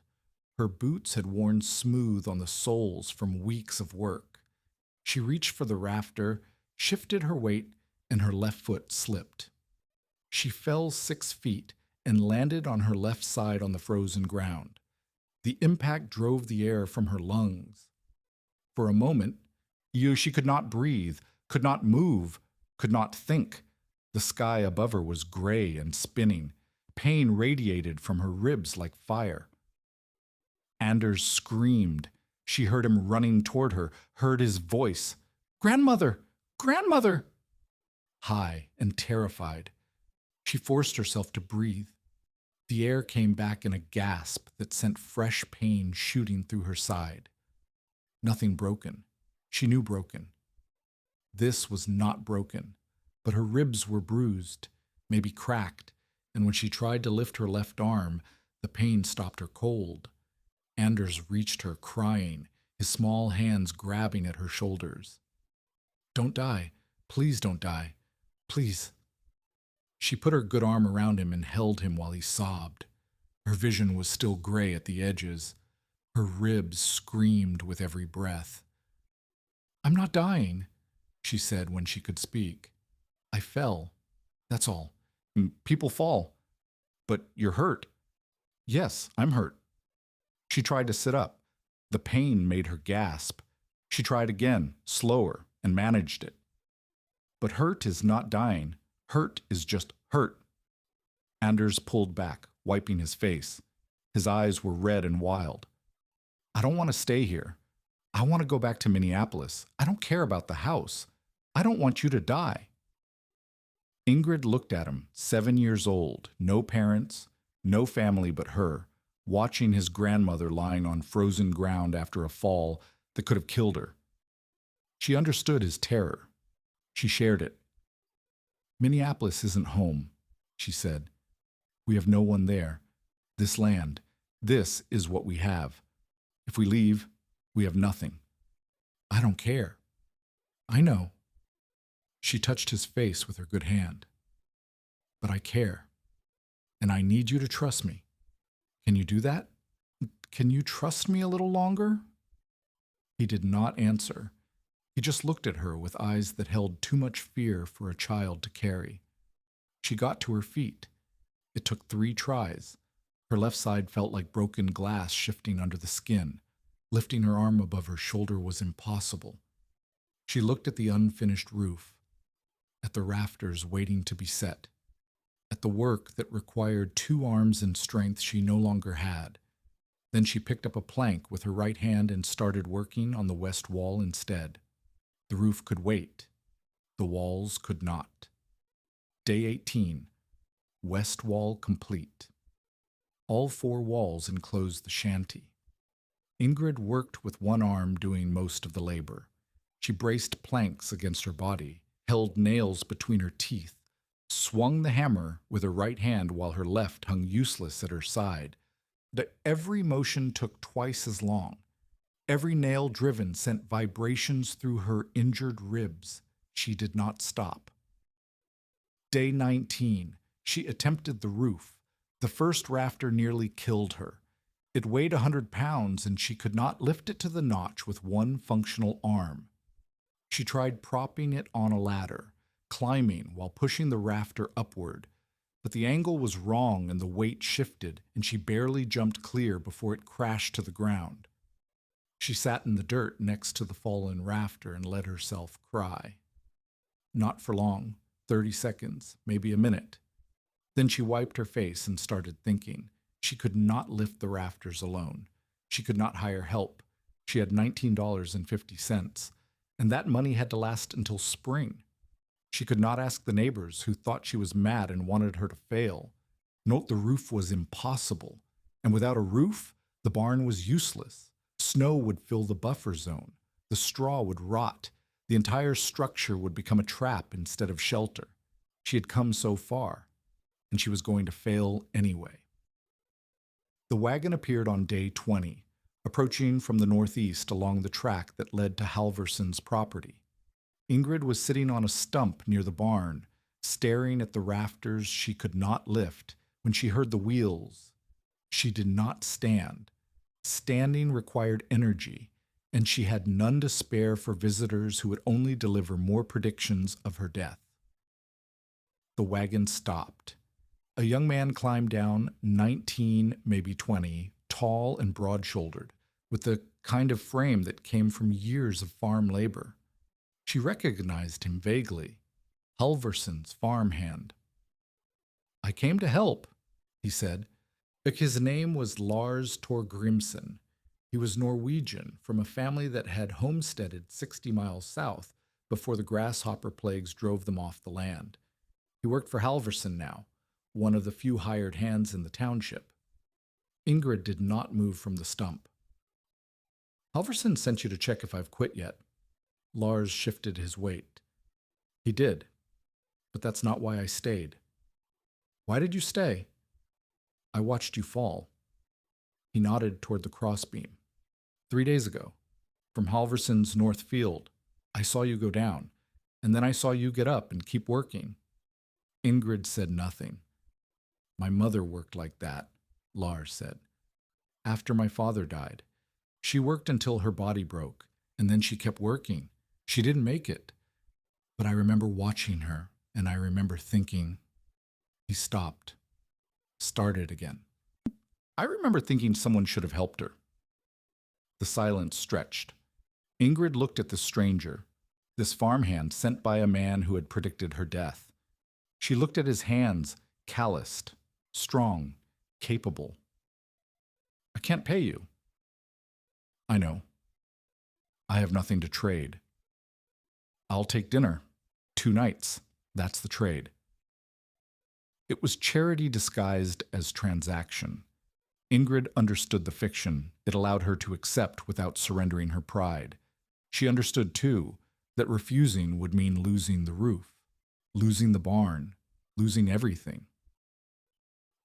Her boots had worn smooth on the soles from weeks of work. She reached for the rafter, shifted her weight, and her left foot slipped. She fell 6 feet and landed on her left side on the frozen ground. The impact drove the air from her lungs. For a moment, she could not breathe, could not move, could not think. The sky above her was gray and spinning. Pain radiated from her ribs like fire. Anders screamed. She heard him running toward her, heard his voice. "Grandmother! Grandmother!" High and terrified. She forced herself to breathe. The air came back in a gasp that sent fresh pain shooting through her side. Nothing broken. She knew broken. This was not broken, but her ribs were bruised, maybe cracked, and when she tried to lift her left arm, the pain stopped her cold. Anders reached her, crying, his small hands grabbing at her shoulders. "Don't die. Please don't die. Please." She put her good arm around him and held him while he sobbed. Her vision was still gray at the edges. Her ribs screamed with every breath. "I'm not dying," she said when she could speak. "I fell. That's all." People fall. But you're hurt." "Yes, I'm hurt." She tried to sit up. The pain made her gasp. She tried again, slower, and managed it. But hurt is not dying. Hurt is just hurt. Anders pulled back, wiping his face. His eyes were red and wild. "I don't want to stay here. I want to go back to Minneapolis. I don't care about the house. I don't want you to die." Ingrid looked at him, 7 years old, no parents, no family but her, watching his grandmother lying on frozen ground after a fall that could have killed her. She understood his terror. She shared it. "Minneapolis isn't home," she said. "We have no one there. This land, this is what we have. If we leave, we have nothing." "I don't care." "I know." She touched his face with her good hand. "But I care. And I need you to trust me. Can you do that? Can you trust me a little longer?" He did not answer. He just looked at her with eyes that held too much fear for a child to carry. She got to her feet. It took 3 tries. Her left side felt like broken glass shifting under the skin. Lifting her arm above her shoulder was impossible. She looked at the unfinished roof, at the rafters waiting to be set, at the work that required 2 arms and strength she no longer had. Then she picked up a plank with her right hand and started working on the west wall instead. The roof could wait. The walls could not. Day 18. West wall complete. All 4 walls enclosed the shanty. Ingrid worked with one arm doing most of the labor. She braced planks against her body, held nails between her teeth, swung the hammer with her right hand while her left hung useless at her side. But every motion took twice as long. Every nail driven sent vibrations through her injured ribs. She did not stop. Day 19. She attempted the roof. The first rafter nearly killed her. It weighed 100 pounds, and she could not lift it to the notch with one functional arm. She tried propping it on a ladder, climbing while pushing the rafter upward. But the angle was wrong and the weight shifted, and she barely jumped clear before it crashed to the ground. She sat in the dirt next to the fallen rafter and let herself cry. Not for long, 30 seconds, maybe a minute. Then she wiped her face and started thinking. She could not lift the rafters alone. She could not hire help. She had $19.50, and that money had to last until spring. She could not ask the neighbors who thought she was mad and wanted her to fail. Note the roof was impossible, and without a roof, the barn was useless. Snow would fill the buffer zone. The straw would rot. The entire structure would become a trap instead of shelter. She had come so far, and she was going to fail anyway. The wagon appeared on day 20, approaching from the northeast along the track that led to Halverson's property. Ingrid was sitting on a stump near the barn, staring at the rafters she could not lift, when she heard the wheels. She did not stand. Standing required energy, and she had none to spare for visitors who would only deliver more predictions of her death. The wagon stopped. A young man climbed down, 19, maybe 20, tall and broad-shouldered, with the kind of frame that came from years of farm labor. She recognized him vaguely. Halverson's farmhand. "I came to help," he said. His name was Lars Torgrimsen. He was Norwegian, from a family that had homesteaded 60 miles south before the grasshopper plagues drove them off the land. He worked for Halverson now, one of the few hired hands in the township. Ingrid did not move from the stump. "Halverson sent you to check if I've quit yet." Lars shifted his weight. "He did, but that's not why I stayed." "Why did you stay?" "I watched you fall." He nodded toward the crossbeam. 3 days ago, from Halverson's north field. I saw you go down, and then I saw you get up and keep working. Ingrid said nothing. My mother worked like that, Lars said. After my father died, she worked until her body broke, and then she kept working. She didn't make it. But I remember watching her, and I remember thinking, he stopped, started again. I remember thinking someone should have helped her. The silence stretched. Ingrid looked at the stranger, this farmhand sent by a man who had predicted her death. She looked at his hands, calloused, strong, capable. I can't pay you. I know. I have nothing to trade. I'll take dinner. 2 nights. That's the trade. It was charity disguised as transaction. Ingrid understood the fiction. It allowed her to accept without surrendering her pride. She understood, too, that refusing would mean losing the roof, losing the barn, losing everything.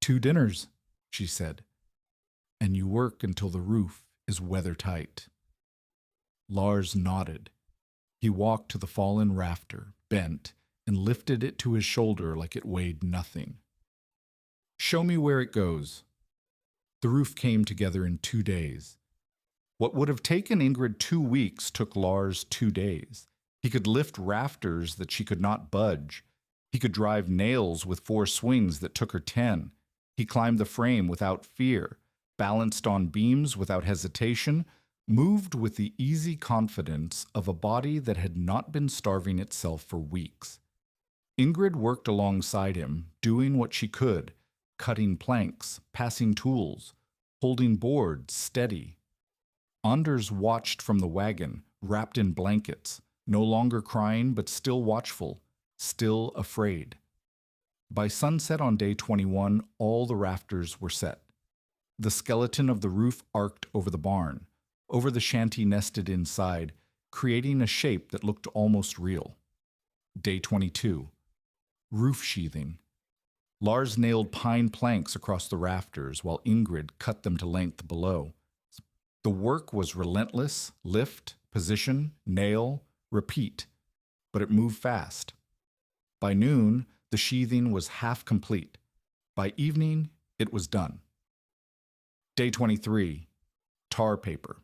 2 dinners, she said, and you work until the roof is weather-tight. Lars nodded. He walked to the fallen rafter, bent, and lifted it to his shoulder like it weighed nothing. Show me where it goes. The roof came together in 2 days. What would have taken Ingrid 2 weeks took Lars 2 days. He could lift rafters that she could not budge. He could drive nails with 4 swings that took her 10. He climbed the frame without fear, balanced on beams without hesitation, moved with the easy confidence of a body that had not been starving itself for weeks. Ingrid worked alongside him, doing what she could, cutting planks, passing tools, holding boards steady. Anders watched from the wagon, wrapped in blankets, no longer crying but still watchful, still afraid. By sunset on day 21, all the rafters were set. The skeleton of the roof arced over the barn, over the shanty nested inside, creating a shape that looked almost real. Day 22. Roof sheathing. Lars nailed pine planks across the rafters while Ingrid cut them to length below. The work was relentless: lift, position, nail, repeat, but it moved fast. By noon, the sheathing was half complete. By evening, it was done. Day 23. Tar paper.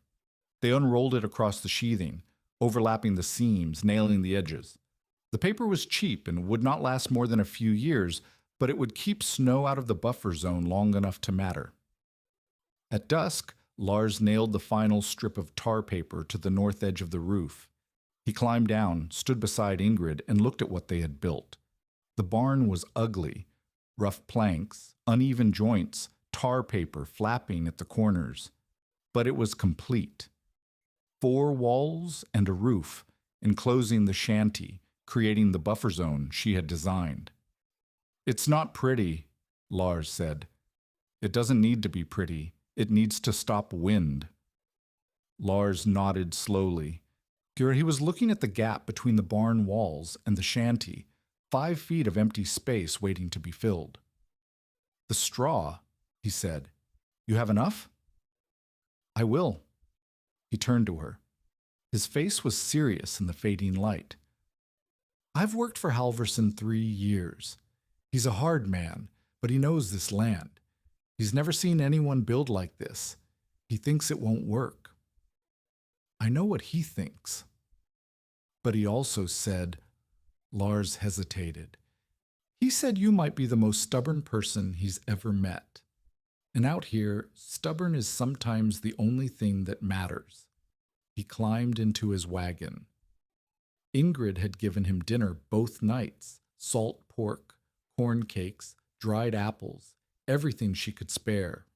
They unrolled it across the sheathing, overlapping the seams, nailing the edges. The paper was cheap and would not last more than a few years, but it would keep snow out of the buffer zone long enough to matter. At dusk, Lars nailed the final strip of tar paper to the north edge of the roof. He climbed down, stood beside Ingrid, and looked at what they had built. The barn was ugly: rough planks, uneven joints, tar paper flapping at the corners. But it was complete. 4 walls and a roof, enclosing the shanty, creating the buffer zone she had designed. It's not pretty, Lars said. It doesn't need to be pretty. It needs to stop wind. Lars nodded slowly. He was looking at the gap between the barn walls and the shanty, 5 feet of empty space waiting to be filled. The straw, he said. You have enough? I will. He turned to her. His face was serious in the fading light. I've worked for Halvorsen 3 years. He's a hard man, but he knows this land. He's never seen anyone build like this. He thinks it won't work. I know what he thinks. But he also said, Lars hesitated. He said you might be the most stubborn person he's ever met. And out here, stubborn is sometimes the only thing that matters. He climbed into his wagon. Ingrid had given him dinner both nights: salt pork, corn cakes, dried apples, everything she could spare.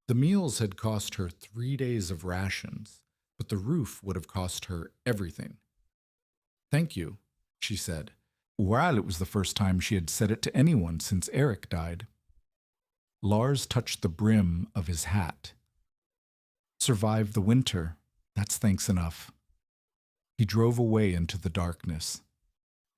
The meals had cost her 3 days of rations, but the roof would have cost her everything. Thank you, she said. Well, it was the first time she had said it to anyone since Eric died. Lars touched the brim of his hat. Survived the winter. That's thanks enough. He drove away into the darkness.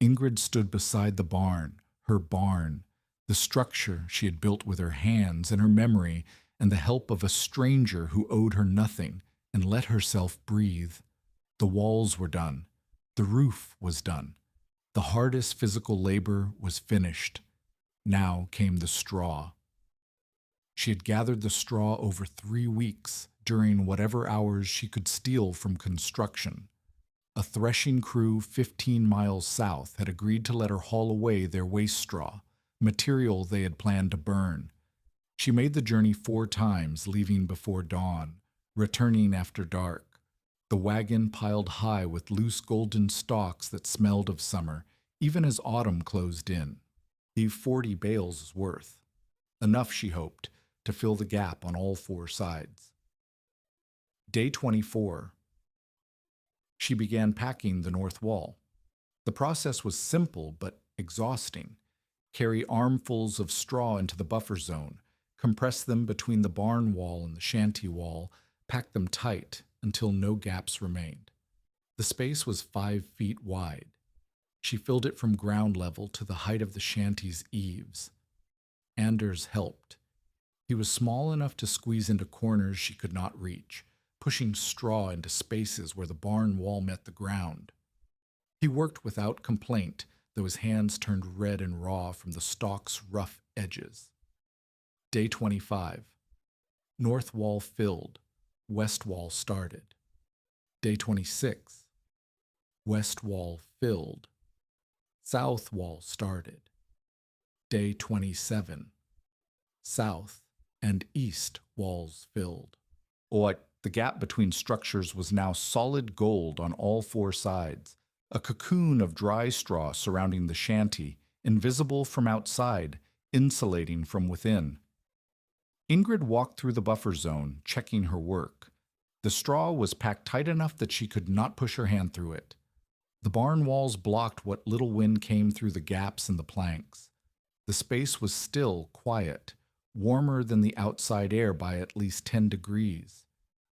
Ingrid stood beside the barn, her barn, the structure she had built with her hands and her memory and the help of a stranger who owed her nothing, and let herself breathe. The walls were done. The roof was done. The hardest physical labor was finished. Now came the straw. She had gathered the straw over 3 weeks during whatever hours she could steal from construction. A threshing crew 15 miles south had agreed to let her haul away their waste straw, material they had planned to burn. She made the journey 4 times, leaving before dawn, returning after dark. The wagon piled high with loose golden stalks that smelled of summer, even as autumn closed in. 40 bales' worth. Enough, she hoped, to fill the gap on all 4 sides. Day 24. She began packing the north wall. The process was simple but exhausting. Carry armfuls of straw into the buffer zone, compress them between the barn wall and the shanty wall, pack them tight until no gaps remained. The space was 5 feet wide. She filled it from ground level to the height of the shanty's eaves. Anders helped. He was small enough to squeeze into corners she could not reach, pushing straw into spaces where the barn wall met the ground. He worked without complaint, though his hands turned red and raw from the stalk's rough edges. Day 25. North wall filled. West wall started. Day 26. West wall filled. South wall started. Day 27. South and east walls filled. The gap between structures was now solid gold on all 4 sides, a cocoon of dry straw surrounding the shanty, invisible from outside, insulating from within. Ingrid walked through the buffer zone, checking her work. The straw was packed tight enough that she could not push her hand through it. The barn walls blocked what little wind came through the gaps in the planks. The space was still quiet, warmer than the outside air by at least 10 degrees.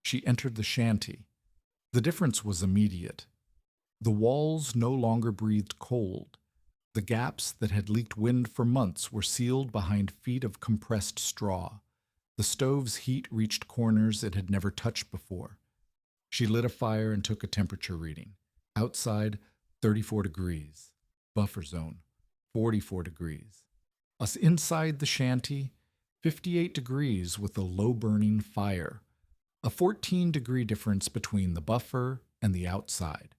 She entered the shanty. The difference was immediate. The walls no longer breathed cold. The gaps that had leaked wind for months were sealed behind feet of compressed straw. The stove's heat reached corners it had never touched before. She lit a fire and took a temperature reading. Outside, 34 degrees. Buffer zone, 44 degrees. Us inside the shanty, 58 degrees with a low-burning fire. A 14-degree difference between the buffer and the outside.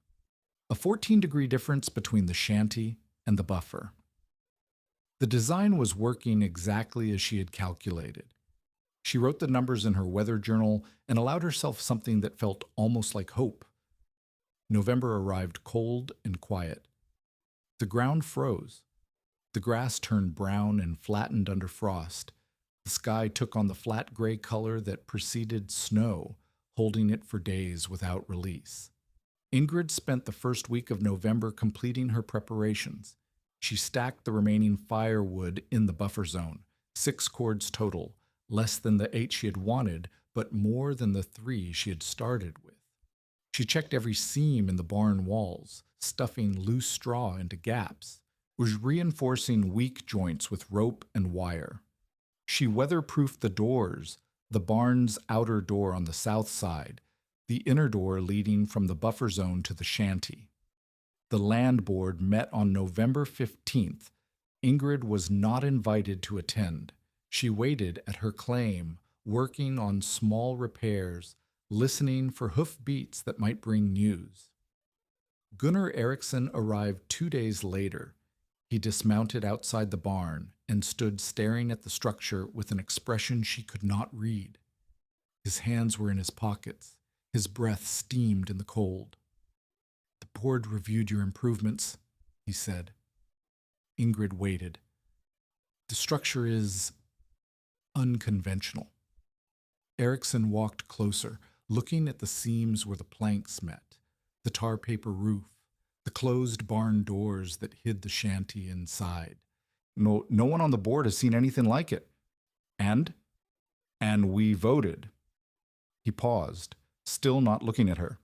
A 14-degree difference between the shanty and the buffer. The design was working exactly as she had calculated. She wrote the numbers in her weather journal and allowed herself something that felt almost like hope. November arrived cold and quiet. The ground froze. The grass turned brown and flattened under frost. The sky took on the flat gray color that preceded snow, holding it for days without release. Ingrid spent the first week of November completing her preparations. She stacked the remaining firewood in the buffer zone, 6 cords total, less than the 8 she had wanted, but more than the 3 she had started with. She checked every seam in the barn walls, stuffing loose straw into gaps, was reinforcing weak joints with rope and wire. She weatherproofed the doors, the barn's outer door on the south side, the inner door leading from the buffer zone to the shanty. The land board met on November 15th. Ingrid was not invited to attend. She waited at her claim, working on small repairs, listening for hoof beats that might bring news. Gunnar Eriksson arrived 2 days later. He dismounted outside the barn and stood staring at the structure with an expression she could not read. His hands were in his pockets. His breath steamed in the cold. "The board reviewed your improvements," he said. Ingrid waited. "The structure is unconventional." Eriksson walked closer, looking at the seams where the planks met, the tar paper roof, the closed barn doors that hid the shanty inside. No one on the board has seen anything like it. And we voted. He paused, still not looking at her.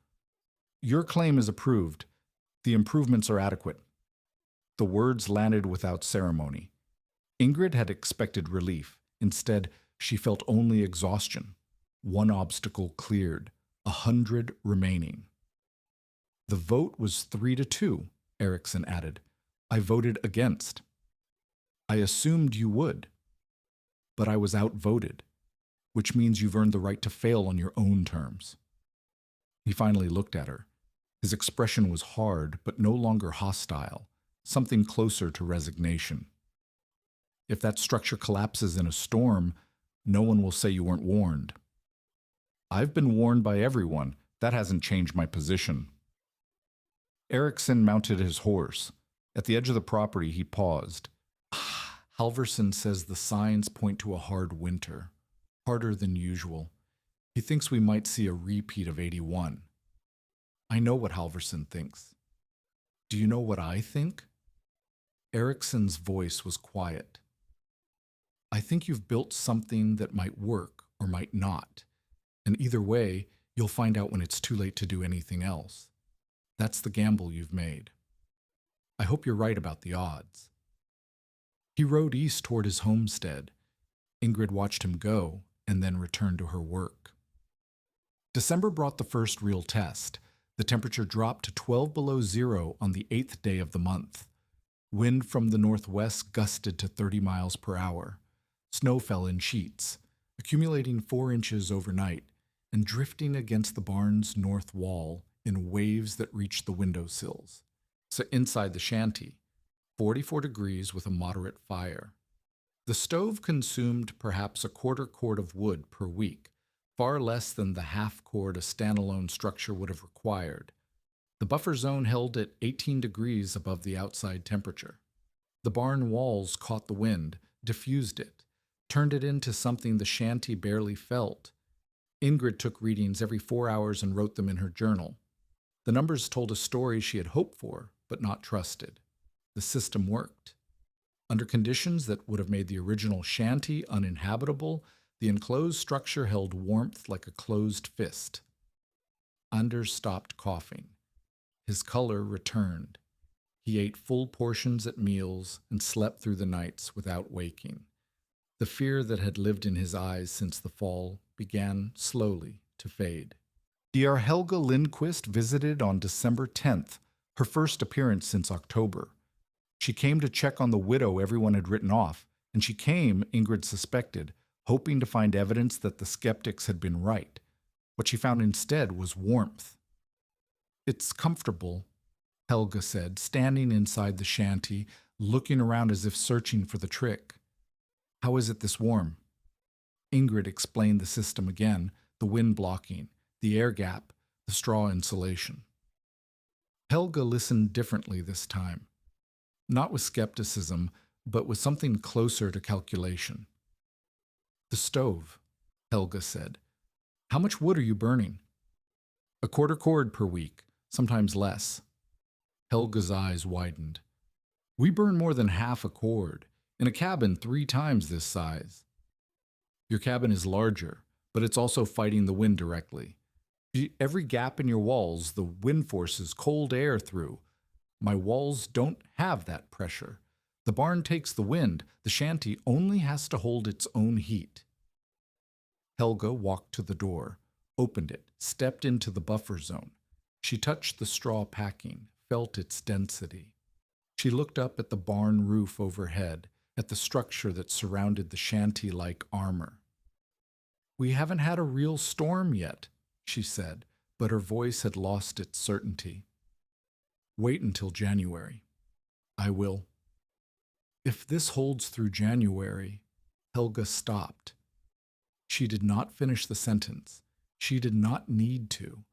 "Your claim is approved. The improvements are adequate." The words landed without ceremony. Ingrid had expected relief. Instead, she felt only exhaustion. 1 obstacle cleared, 100 remaining. "The vote was 3-2, Eriksson added. I voted against. I assumed you would, but I was outvoted, which means you've earned the right to fail on your own terms. He finally looked at her. His expression was hard, but no longer hostile, something closer to resignation. If that structure collapses in a storm, no one will say you weren't warned. I've been warned by everyone. That hasn't changed my position. Erickson mounted his horse. At the edge of the property, he paused. Halverson says the signs point to a hard winter, harder than usual. He thinks we might see a repeat of 81. I know what Halverson thinks. Do you know what I think? Erickson's voice was quiet. I think you've built something that might work or might not, and either way, you'll find out when it's too late to do anything else. That's the gamble you've made. I hope you're right about the odds. He rode east toward his homestead. Ingrid watched him go and then returned to her work. December brought the first real test. The temperature dropped to 12 below zero on the 8th day of the month. Wind from the northwest gusted to 30 miles per hour. Snow fell in sheets, accumulating 4 inches overnight and drifting against the barn's north wall in waves that reached the windowsills. So inside the shanty, 44 degrees with a moderate fire. The stove consumed perhaps a quarter cord of wood per week, far less than the half cord a standalone structure would have required. The buffer zone held at 18 degrees above the outside temperature. The barn walls caught the wind, diffused it, turned it into something the shanty barely felt. Ingrid took readings every 4 hours and wrote them in her journal. The numbers told a story she had hoped for, but not trusted. The system worked. Under conditions that would have made the original shanty uninhabitable, the enclosed structure held warmth like a closed fist. Anders stopped coughing. His color returned. He ate full portions at meals and slept through the nights without waking. The fear that had lived in his eyes since the fall began slowly to fade. Dr. Helga Lindquist visited on December 10th, her first appearance since October. She came to check on the widow everyone had written off, and she came, Ingrid suspected, hoping to find evidence that the skeptics had been right. What she found instead was warmth. It's comfortable, Helga said, standing inside the shanty, looking around as if searching for the trick. How is it this warm? Ingrid explained the system again, the wind blocking, the air gap, the straw insulation. Helga listened differently this time. Not with skepticism, but with something closer to calculation. The stove, Helga said. How much wood are you burning? A quarter cord per week, sometimes less. Helga's eyes widened. We burn more than half a cord, in a cabin 3 times this size. Your cabin is larger, but it's also fighting the wind directly. Every gap in your walls, the wind forces cold air through. My walls don't have that pressure. The barn takes the wind. The shanty only has to hold its own heat. Helga walked to the door, opened it, stepped into the buffer zone. She touched the straw packing, felt its density. She looked up at the barn roof overhead, at the structure that surrounded the shanty like armor. We haven't had a real storm yet, she said, but her voice had lost its certainty. Wait until January. I will. If this holds through January, Helga stopped. She did not finish the sentence. She did not need to.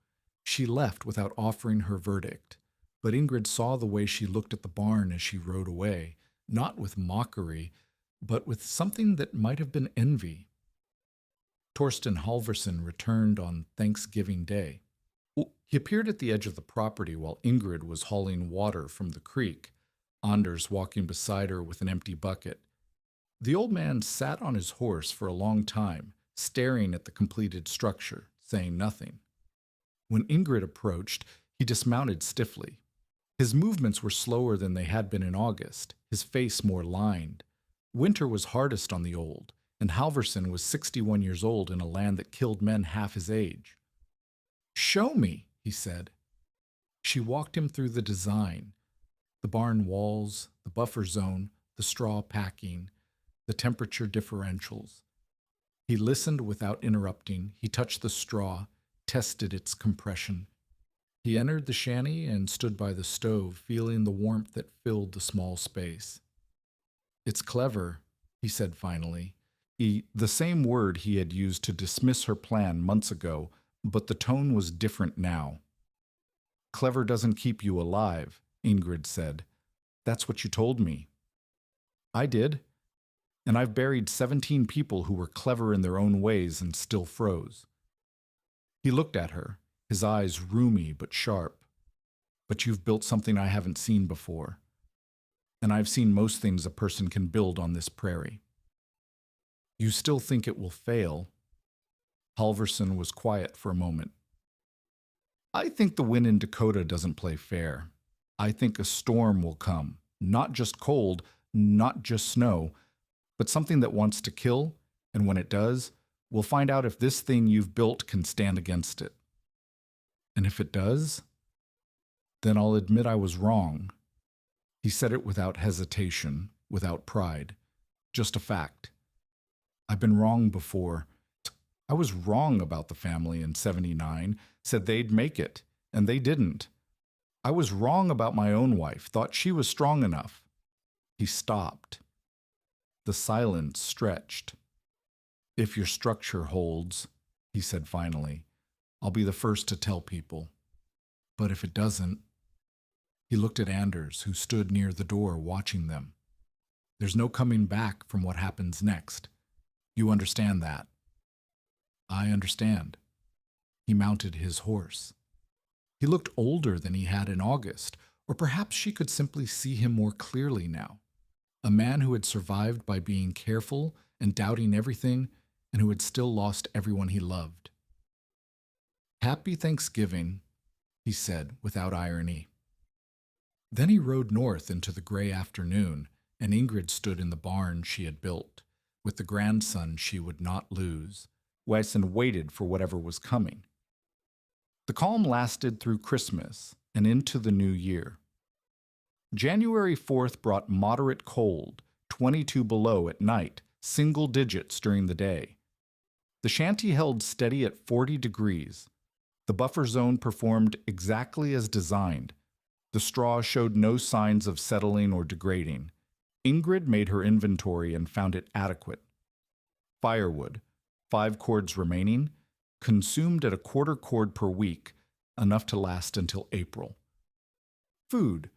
She left without offering her verdict, but Ingrid saw the way she looked at the barn as she rode away, not with mockery, but with something that might have been envy. Torsten Halverson returned on Thanksgiving Day. He appeared at the edge of the property while Ingrid was hauling water from the creek, Anders walking beside her with an empty bucket. The old man sat on his horse for a long time, staring at the completed structure, saying nothing. When Ingrid approached, he dismounted stiffly. His movements were slower than they had been in August, his face more lined. Winter was hardest on the old, and Halverson was 61 years old in a land that killed men half his age. Show me, he said. She walked him through the design. The barn walls, the buffer zone, the straw packing, the temperature differentials. He listened without interrupting. He touched the straw, tested its compression. He entered the shanty and stood by the stove, feeling the warmth that filled the small space. "It's clever," he said finally. The same word he had used to dismiss her plan months ago, but the tone was different now. "Clever doesn't keep you alive," Ingrid said. "That's what you told me." "I did. And I've buried 17 people who were clever in their own ways and still froze." He looked at her, his eyes roomy but sharp. "But you've built something I haven't seen before. And I've seen most things a person can build on this prairie." "You still think it will fail?" Halverson was quiet for a moment. "I think the wind in Dakota doesn't play fair. I think a storm will come. Not just cold, not just snow, but something that wants to kill, and when it does, we'll find out if this thing you've built can stand against it. And if it does, then I'll admit I was wrong." He said it without hesitation, without pride, just a fact. "I've been wrong before. I was wrong about the family in '79, said they'd make it, and they didn't. I was wrong about my own wife, thought she was strong enough." He stopped. The silence stretched. "If your structure holds," he said finally, "I'll be the first to tell people. But if it doesn't—" He looked at Anders, who stood near the door watching them. "There's no coming back from what happens next. You understand that?" "I understand." He mounted his horse. He looked older than he had in August, or perhaps she could simply see him more clearly now. A man who had survived by being careful and doubting everything, and who had still lost everyone he loved. "Happy Thanksgiving," he said without irony. Then he rode north into the gray afternoon, and Ingrid stood in the barn she had built, with the grandson she would not lose. Wesson waited for whatever was coming. The calm lasted through Christmas and into the new year. January 4th brought moderate cold, 22 below at night, single digits during the day. The shanty held steady at 40 degrees. The buffer zone performed exactly as designed. The straw showed no signs of settling or degrading. Ingrid made her inventory and found it adequate. Firewood, 5 cords remaining, consumed at a quarter cord per week, enough to last until April. Food,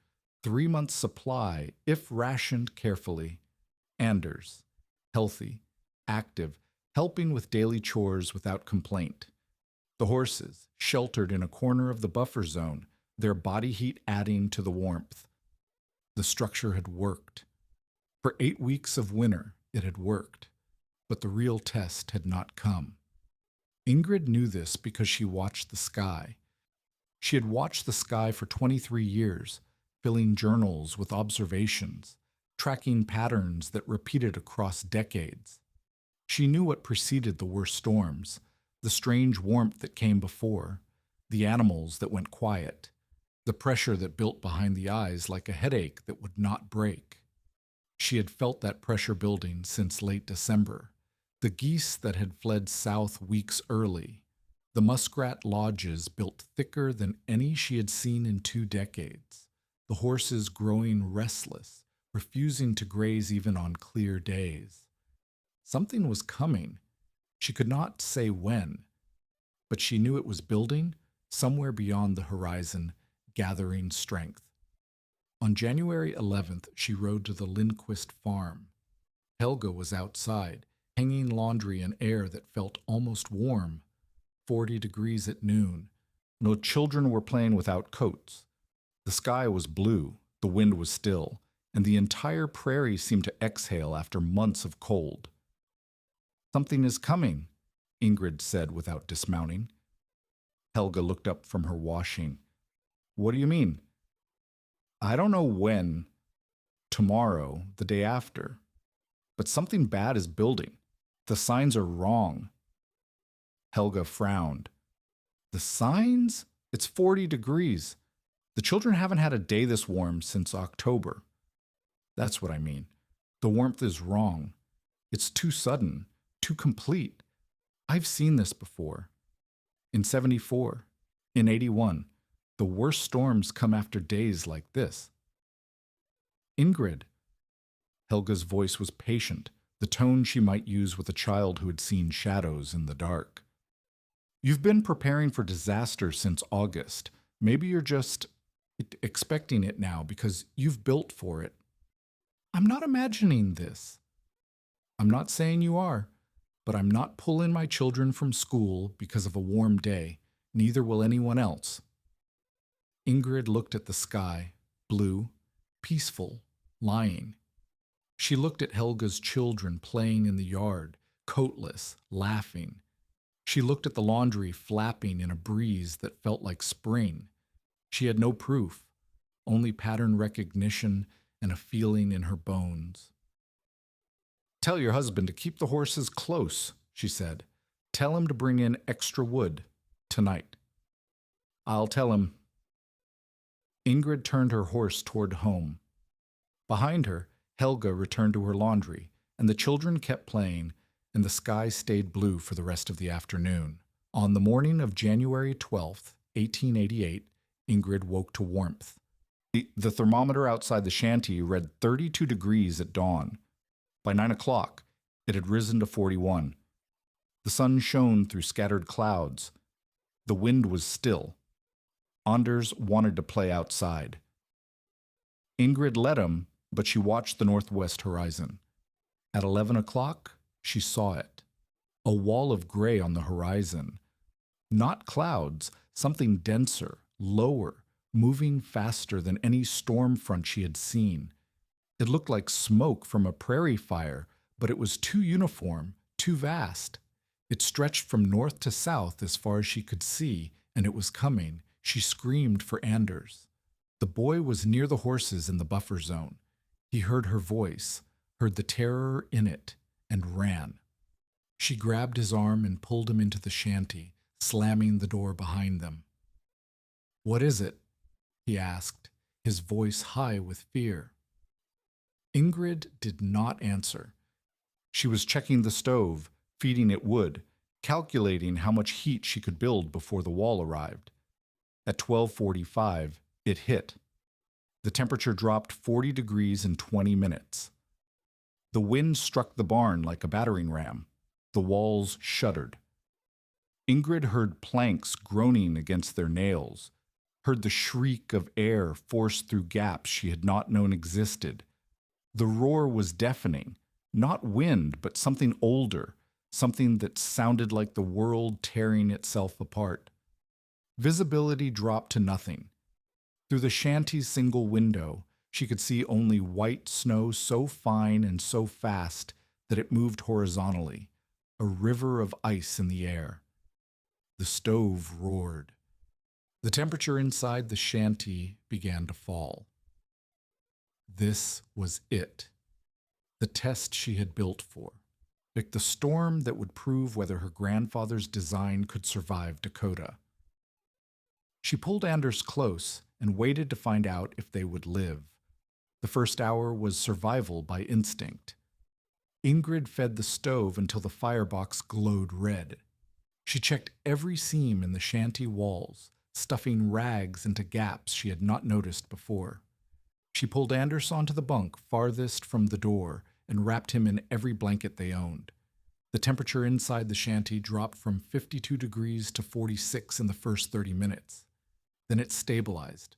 3 months' supply, if rationed carefully. Anders, healthy, active, helping with daily chores without complaint. The horses, sheltered in a corner of the buffer zone, their body heat adding to the warmth. The structure had worked. For 8 weeks of winter, it had worked, but the real test had not come. Ingrid knew this because she watched the sky. She had watched the sky for 23 years, filling journals with observations, tracking patterns that repeated across decades. She knew what preceded the worst storms, the strange warmth that came before, the animals that went quiet, the pressure that built behind the eyes like a headache that would not break. She had felt that pressure building since late December. The geese that had fled south weeks early, the muskrat lodges built thicker than any she had seen in 2 decades, the horses growing restless, refusing to graze even on clear days. Something was coming. She could not say when, but she knew it was building somewhere beyond the horizon, gathering strength. On January 11th, she rode to the Lindquist farm. Helga was outside, hanging laundry in air that felt almost warm, 40 degrees at noon. No children were playing without coats. The sky was blue, the wind was still, and the entire prairie seemed to exhale after months of cold. "Something is coming," Ingrid said without dismounting. Helga looked up from her washing. "What do you mean?" "I don't know when. Tomorrow, the day after. But something bad is building. The signs are wrong." Helga frowned. "The signs? It's 40 degrees. The children haven't had a day this warm since October. That's what I mean. The warmth is wrong. It's too sudden, too complete. I've seen this before. In 74, in 81, the worst storms come after days like this. Ingrid. Helga's voice was patient, the tone she might use with a child who had seen shadows in the dark. You've been preparing for disaster since August. Maybe you're just expecting it now because you've built for it. I'm not imagining this. I'm not saying you are, but I'm not pulling my children from school because of a warm day. Neither will anyone else. Ingrid looked at the sky, blue, peaceful, lying. She looked at Helga's children playing in the yard, coatless, laughing. She looked at the laundry flapping in a breeze that felt like spring. She had no proof, only pattern recognition and a feeling in her bones. Tell your husband to keep the horses close, she said. Tell him to bring in extra wood tonight. I'll tell him. Ingrid turned her horse toward home. Behind her, Helga returned to her laundry, and the children kept playing, and the sky stayed blue for the rest of the afternoon. On the morning of January 12th, 1888, Ingrid woke to warmth. The thermometer outside the shanty read 32 degrees at dawn. By 9 o'clock, it had risen to 41. The sun shone through scattered clouds. The wind was still. Anders wanted to play outside. Ingrid let him, but she watched the northwest horizon. At 11 o'clock, she saw it. A wall of gray on the horizon. Not clouds, something denser, lower, moving faster than any storm front she had seen. It looked like smoke from a prairie fire, but it was too uniform, too vast. It stretched from north to south as far as she could see, and it was coming. She screamed for Anders. The boy was near the horses in the buffer zone. He heard her voice, heard the terror in it, and ran. She grabbed his arm and pulled him into the shanty, slamming the door behind them. "What is it?" he asked, his voice high with fear. Ingrid did not answer. She was checking the stove, feeding it wood, calculating how much heat she could build before the wall arrived. At 12:45, it hit. The temperature dropped 40 degrees in 20 minutes. The wind struck the barn like a battering ram. The walls shuddered. Ingrid heard planks groaning against their nails, heard the shriek of air forced through gaps she had not known existed. The roar was deafening, not wind, but something older, something that sounded like the world tearing itself apart. Visibility dropped to nothing. Through the shanty's single window, she could see only white snow so fine and so fast that it moved horizontally, a river of ice in the air. The stove roared. The temperature inside the shanty began to fall. This was it, the test she had built for, like the storm that would prove whether her grandfather's design could survive Dakota. She pulled Anders close and waited to find out if they would live. The first hour was survival by instinct. Ingrid fed the stove until the firebox glowed red. She checked every seam in the shanty walls, stuffing rags into gaps she had not noticed before. She pulled Anders onto the bunk farthest from the door and wrapped him in every blanket they owned. The temperature inside the shanty dropped from 52 degrees to 46 in the first 30 minutes. Then it stabilized.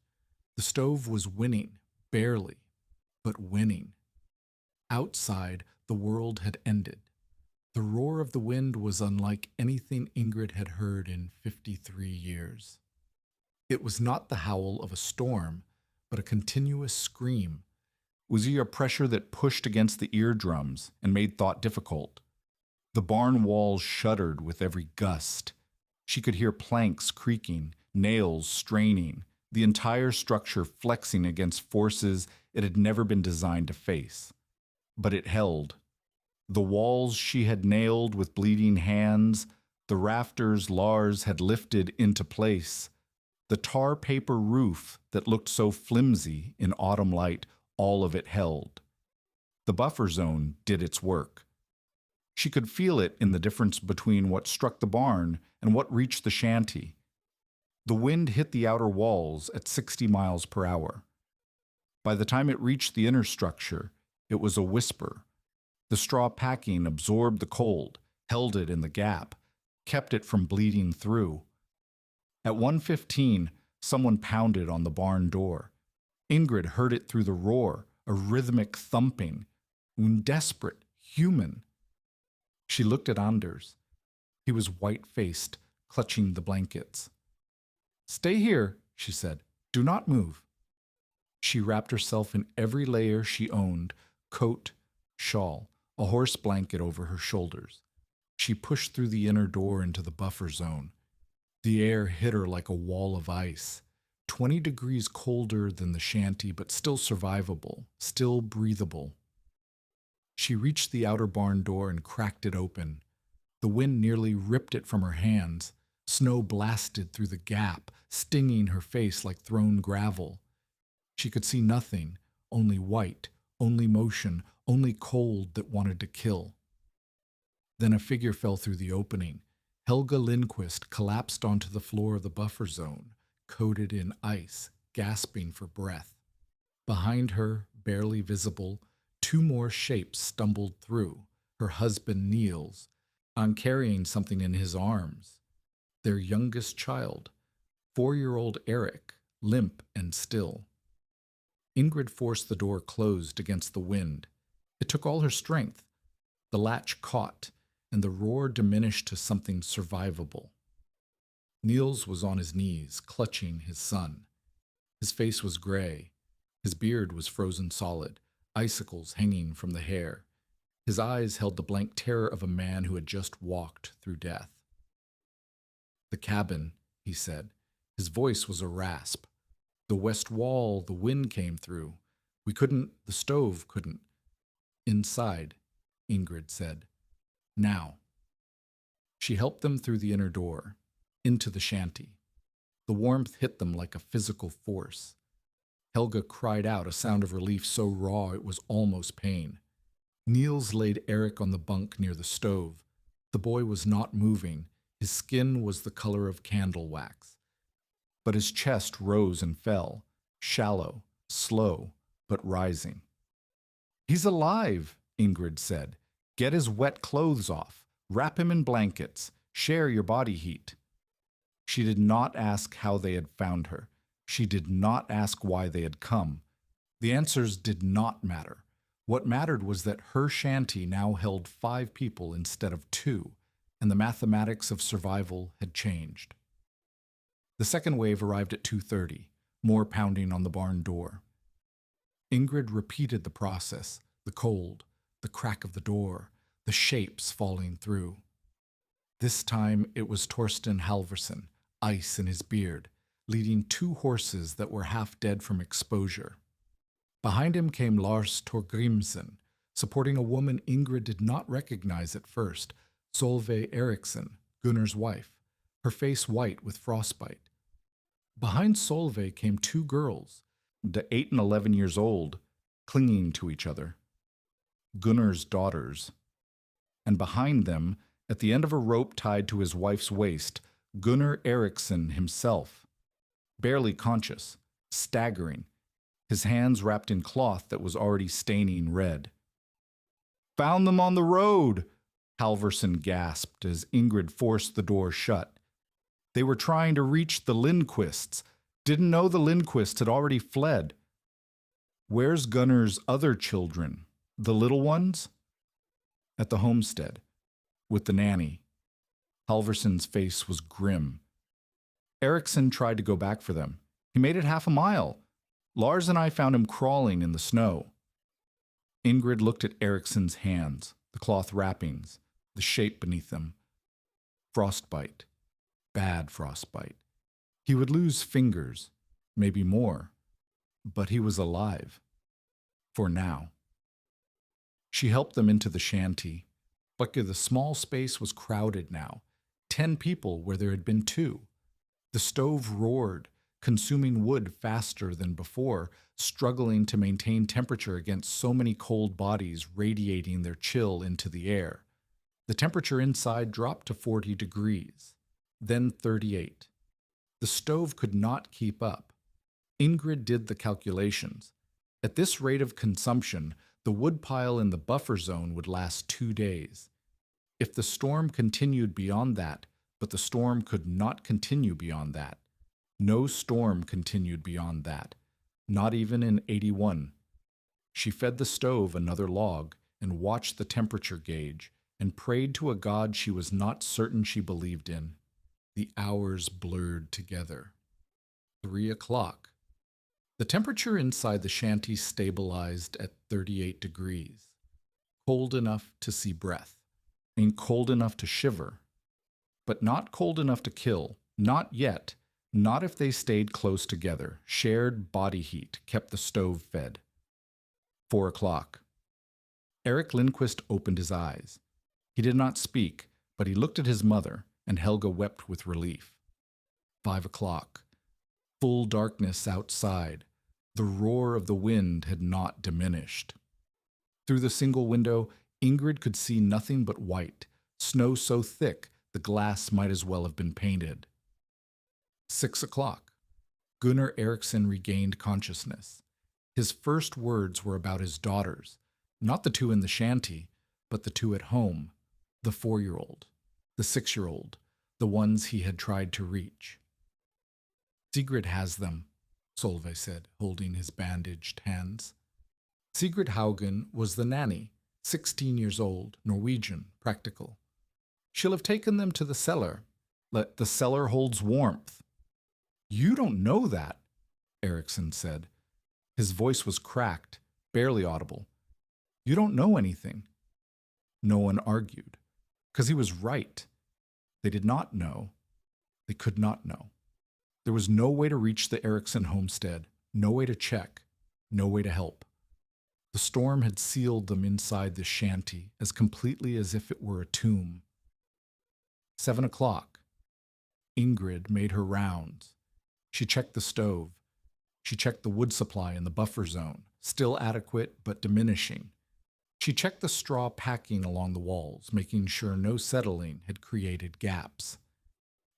The stove was winning, barely, but winning. Outside, the world had ended. The roar of the wind was unlike anything Ingrid had heard in 53 years. It was not the howl of a storm, but a continuous scream. It was a pressure that pushed against the eardrums and made thought difficult. The barn walls shuddered with every gust. She could hear planks creaking, nails straining, the entire structure flexing against forces it had never been designed to face. But it held. The walls she had nailed with bleeding hands, the rafters Lars had lifted into place. The tar paper roof that looked so flimsy in autumn light, all of it held. The buffer zone did its work. She could feel it in the difference between what struck the barn and what reached the shanty. The wind hit the outer walls at 60 miles per hour. By the time it reached the inner structure, it was a whisper. The straw packing absorbed the cold, held it in the gap, kept it from bleeding through. At 1:15, someone pounded on the barn door. Ingrid heard it through the roar, a rhythmic thumping, desperate, human. She looked at Anders. He was white-faced, clutching the blankets. "Stay here," she said. "Do not move." She wrapped herself in every layer she owned, coat, shawl, a horse blanket over her shoulders. She pushed through the inner door into the buffer zone. The air hit her like a wall of ice, 20 degrees colder than the shanty, but still survivable, still breathable. She reached the outer barn door and cracked it open. The wind nearly ripped it from her hands. Snow blasted through the gap, stinging her face like thrown gravel. She could see nothing, only white, only motion, only cold that wanted to kill. Then a figure fell through the opening. Helga Lindquist collapsed onto the floor of the buffer zone, coated in ice, gasping for breath. Behind her, barely visible, two more shapes stumbled through. Her husband kneels, carrying something in his arms. Their youngest child, 4-year-old Eric, limp and still. Ingrid forced the door closed against the wind. It took all her strength. The latch caught, and the roar diminished to something survivable. Niels was on his knees, clutching his son. His face was gray. His beard was frozen solid, icicles hanging from the hair. His eyes held the blank terror of a man who had just walked through death. "The cabin," he said. His voice was a rasp. "The west wall, the wind came through. The stove couldn't." "Inside," Ingrid said. "Now." She helped them through the inner door, into the shanty. The warmth hit them like a physical force. Helga cried out, a sound of relief so raw it was almost pain. Niels laid Eric on the bunk near the stove. The boy was not moving. His skin was the color of candle wax. But his chest rose and fell, shallow, slow, but rising. "He's alive," Ingrid said. "Get his wet clothes off. Wrap him in blankets. Share your body heat." She did not ask how they had found her. She did not ask why they had come. The answers did not matter. What mattered was that her shanty now held 5 people instead of 2, and the mathematics of survival had changed. The second wave arrived at 2:30, more pounding on the barn door. Ingrid repeated the process, the cold, the crack of the door, the shapes falling through. This time it was Torsten Halvorsen, ice in his beard, leading 2 horses that were half dead from exposure. Behind him came Lars Torgrimsen, supporting a woman Ingrid did not recognize at first, Solveig Eriksson, Gunnar's wife, her face white with frostbite. Behind Solveig came 2 girls, 8 and 11 years old, clinging to each other. Gunnar's daughters. And behind them, at the end of a rope tied to his wife's waist, Gunnar Eriksson himself, barely conscious, staggering, his hands wrapped in cloth that was already staining red. "Found them on the road," Halvorsen gasped as Ingrid forced the door shut. They were trying to reach the Lindquists. Didn't know the Lindquists had already fled. "Where's Gunnar's other children? The little ones?" "At the homestead, with the nanny." Halvorsen's face was grim. Eriksson tried to go back for them. "He made it half a mile. Lars and I found him crawling in the snow." Ingrid looked at Eriksson's hands, the cloth wrappings, the shape beneath them. Frostbite. Bad frostbite. He would lose fingers, maybe more, but he was alive. For now. She helped them into the shanty. But the small space was crowded now. 10 people where there had been 2. The stove roared. consuming wood faster than before, struggling to maintain temperature against so many cold bodies radiating their chill into the air. The temperature inside dropped to 40 degrees, then 38. The stove could not keep up. Ingrid did the calculations. At this rate of consumption, the woodpile in the buffer zone would last 2 days. If the storm continued beyond that, but the storm could not continue beyond that. No storm continued beyond that, not even in 81. She fed the stove another log and watched the temperature gauge and prayed to a God she was not certain she believed in. The hours blurred together. 3 o'clock. The temperature inside the shanty stabilized at 38 degrees, cold enough to see breath, and cold enough to shiver, but not cold enough to kill, not yet, not if they stayed close together. Shared body heat kept the stove fed. 4 o'clock. Eric Lindquist opened his eyes. He did not speak, but he looked at his mother, and Helga wept with relief. 5 o'clock. Full darkness outside. The roar of the wind had not diminished. Through the single window, Ingrid could see nothing but white, snow so thick the glass might as well have been painted. 6 o'clock. Gunnar Eriksson regained consciousness. His first words were about his daughters, not the two in the shanty, but the two at home, the 4-year-old, the 6-year-old, the ones he had tried to reach. Sigrid has them, Solveig said, holding his bandaged hands. Sigrid Haugen was the nanny, 16 years old, Norwegian, practical. She'll have taken them to the cellar. The cellar holds warmth. You don't know that, Eriksson said. His voice was cracked, barely audible. You don't know anything. No one argued, because he was right. They did not know. They could not know. There was no way to reach the Eriksson homestead, no way to check, no way to help. The storm had sealed them inside the shanty as completely as if it were a tomb. 7 o'clock. Ingrid made her rounds. She checked the stove. She checked the wood supply in the buffer zone, still adequate but diminishing. She checked the straw packing along the walls, making sure no settling had created gaps.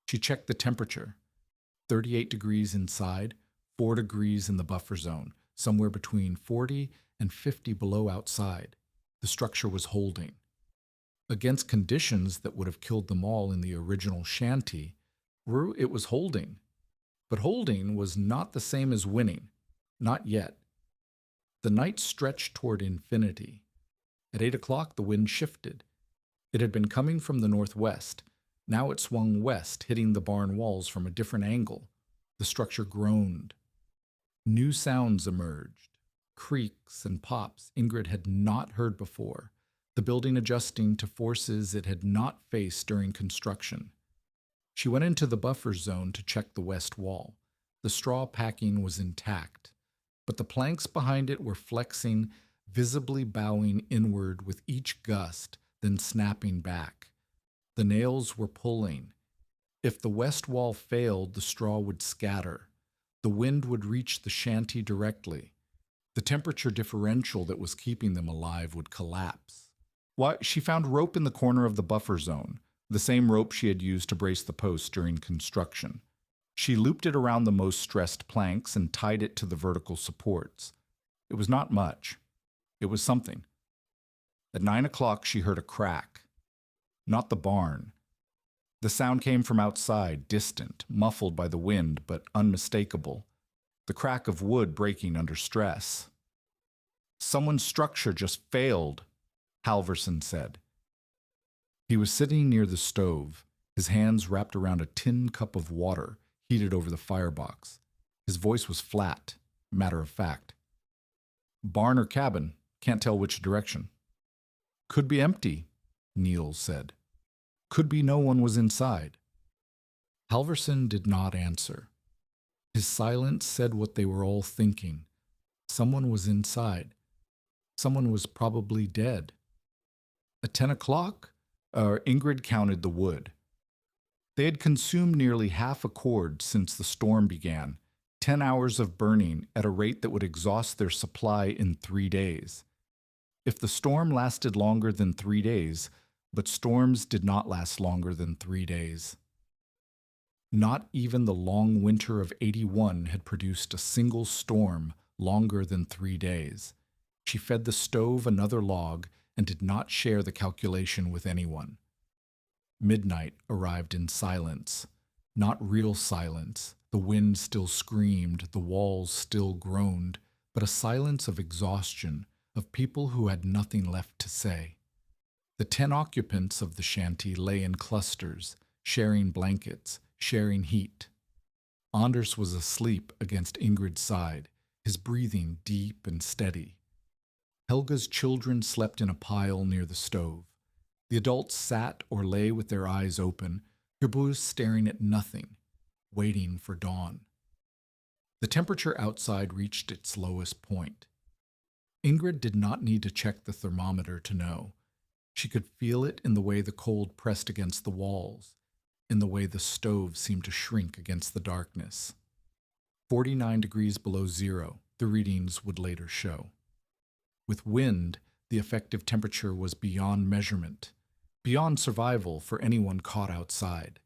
She checked the temperature. 38 degrees inside, 4 degrees in the buffer zone, somewhere between 40 and 50 below outside. The structure was holding. Against conditions that would have killed them all in the original shanty, it was holding. But holding was not the same as winning. Not yet. The night stretched toward infinity. At 8 o'clock, the wind shifted. It had been coming from the northwest. Now it swung west, hitting the barn walls from a different angle. The structure groaned. New sounds emerged. Creaks and pops Ingrid had not heard before. The building adjusting to forces it had not faced during construction. She went into the buffer zone to check the west wall. The straw packing was intact, but the planks behind it were flexing, visibly bowing inward with each gust, then snapping back. The nails were pulling. If the west wall failed, the straw would scatter. The wind would reach the shanty directly. The temperature differential that was keeping them alive would collapse. She found rope in the corner of the buffer zone, the same rope she had used to brace the posts during construction. She looped it around the most stressed planks and tied it to the vertical supports. It was not much. It was something. At 9 o'clock, she heard a crack. Not the barn. The sound came from outside, distant, muffled by the wind, but unmistakable. The crack of wood breaking under stress. Someone's structure just failed, Halverson said. He was sitting near the stove, his hands wrapped around a tin cup of water heated over the firebox. His voice was flat, matter of fact. Barn or cabin, can't tell which direction. Could be empty, Niels said. Could be no one was inside. Halverson did not answer. His silence said what they were all thinking. Someone was inside. Someone was probably dead. At 10 o'clock, Ingrid counted the wood. They had consumed nearly half a cord since the storm began, 10 hours of burning at a rate that would exhaust their supply in 3 days. If the storm lasted longer than 3 days, but storms did not last longer than 3 days. Not even the long winter of 81 had produced a single storm longer than 3 days. She fed the stove another log and did not share the calculation with anyone. Midnight arrived in silence. Not real silence. The wind still screamed, the walls still groaned, but a silence of exhaustion, of people who had nothing left to say. The 10 occupants of the shanty lay in clusters, sharing blankets, sharing heat. Anders was asleep against Ingrid's side, his breathing deep and steady. Helga's children slept in a pile near the stove. The adults sat or lay with their eyes open, Gerbus staring at nothing, waiting for dawn. The temperature outside reached its lowest point. Ingrid did not need to check the thermometer to know. She could feel it in the way the cold pressed against the walls, in the way the stove seemed to shrink against the darkness. 49 degrees below zero, the readings would later show. With wind, the effective temperature was beyond measurement, beyond survival for anyone caught outside.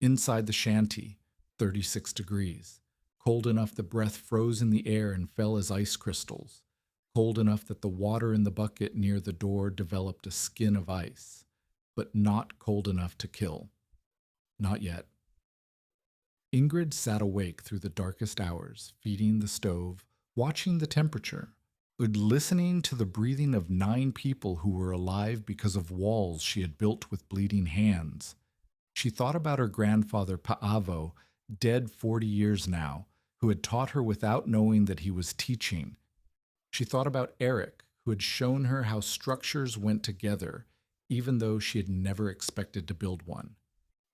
Inside the shanty, 36 degrees, cold enough that breath froze in the air and fell as ice crystals, cold enough that the water in the bucket near the door developed a skin of ice, but not cold enough to kill. Not yet. Ingrid sat awake through the darkest hours, feeding the stove, watching the temperature, listening to the breathing of 9 people who were alive because of walls she had built with bleeding hands. She thought about her grandfather Paavo, dead 40 years now, who had taught her without knowing that he was teaching. She thought about Eric, who had shown her how structures went together, even though she had never expected to build one.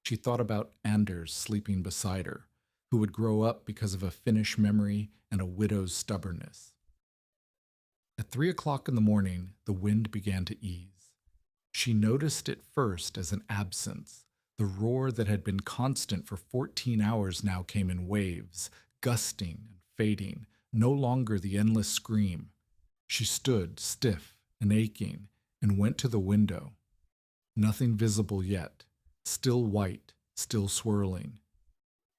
She thought about Anders sleeping beside her, who would grow up because of a Finnish memory and a widow's stubbornness. At 3 o'clock in the morning, the wind began to ease. She noticed it first as an absence. The roar that had been constant for 14 hours now came in waves, gusting and fading, no longer the endless scream. She stood, stiff and aching, and went to the window. Nothing visible yet, still white, still swirling.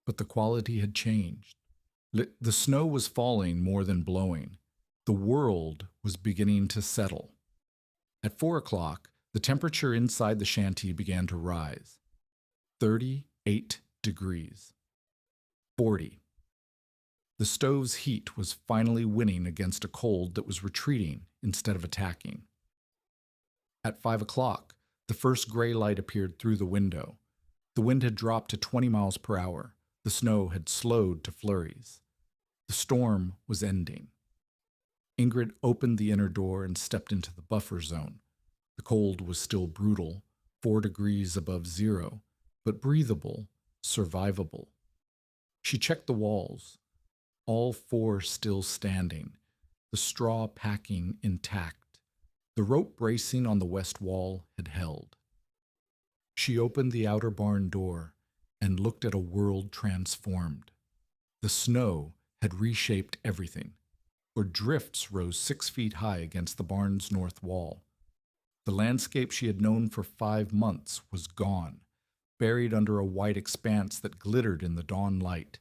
But the quality had changed. The snow was falling more than blowing. The world was beginning to settle. At 4 o'clock, the temperature inside the shanty began to rise. 38 degrees. 40. The stove's heat was finally winning against a cold that was retreating instead of attacking. At 5 o'clock, the first gray light appeared through the window. The wind had dropped to 20 miles per hour. The snow had slowed to flurries. The storm was ending. Ingrid opened the inner door and stepped into the buffer zone. The cold was still brutal, 4 degrees above zero, but breathable, survivable. She checked the walls, all 4 still standing, the straw packing intact. The rope bracing on the west wall had held. She opened the outer barn door and looked at a world transformed. The snow had reshaped everything, where drifts rose 6 feet high against the barn's north wall. The landscape she had known for 5 months was gone, buried under a white expanse that glittered in the dawn light.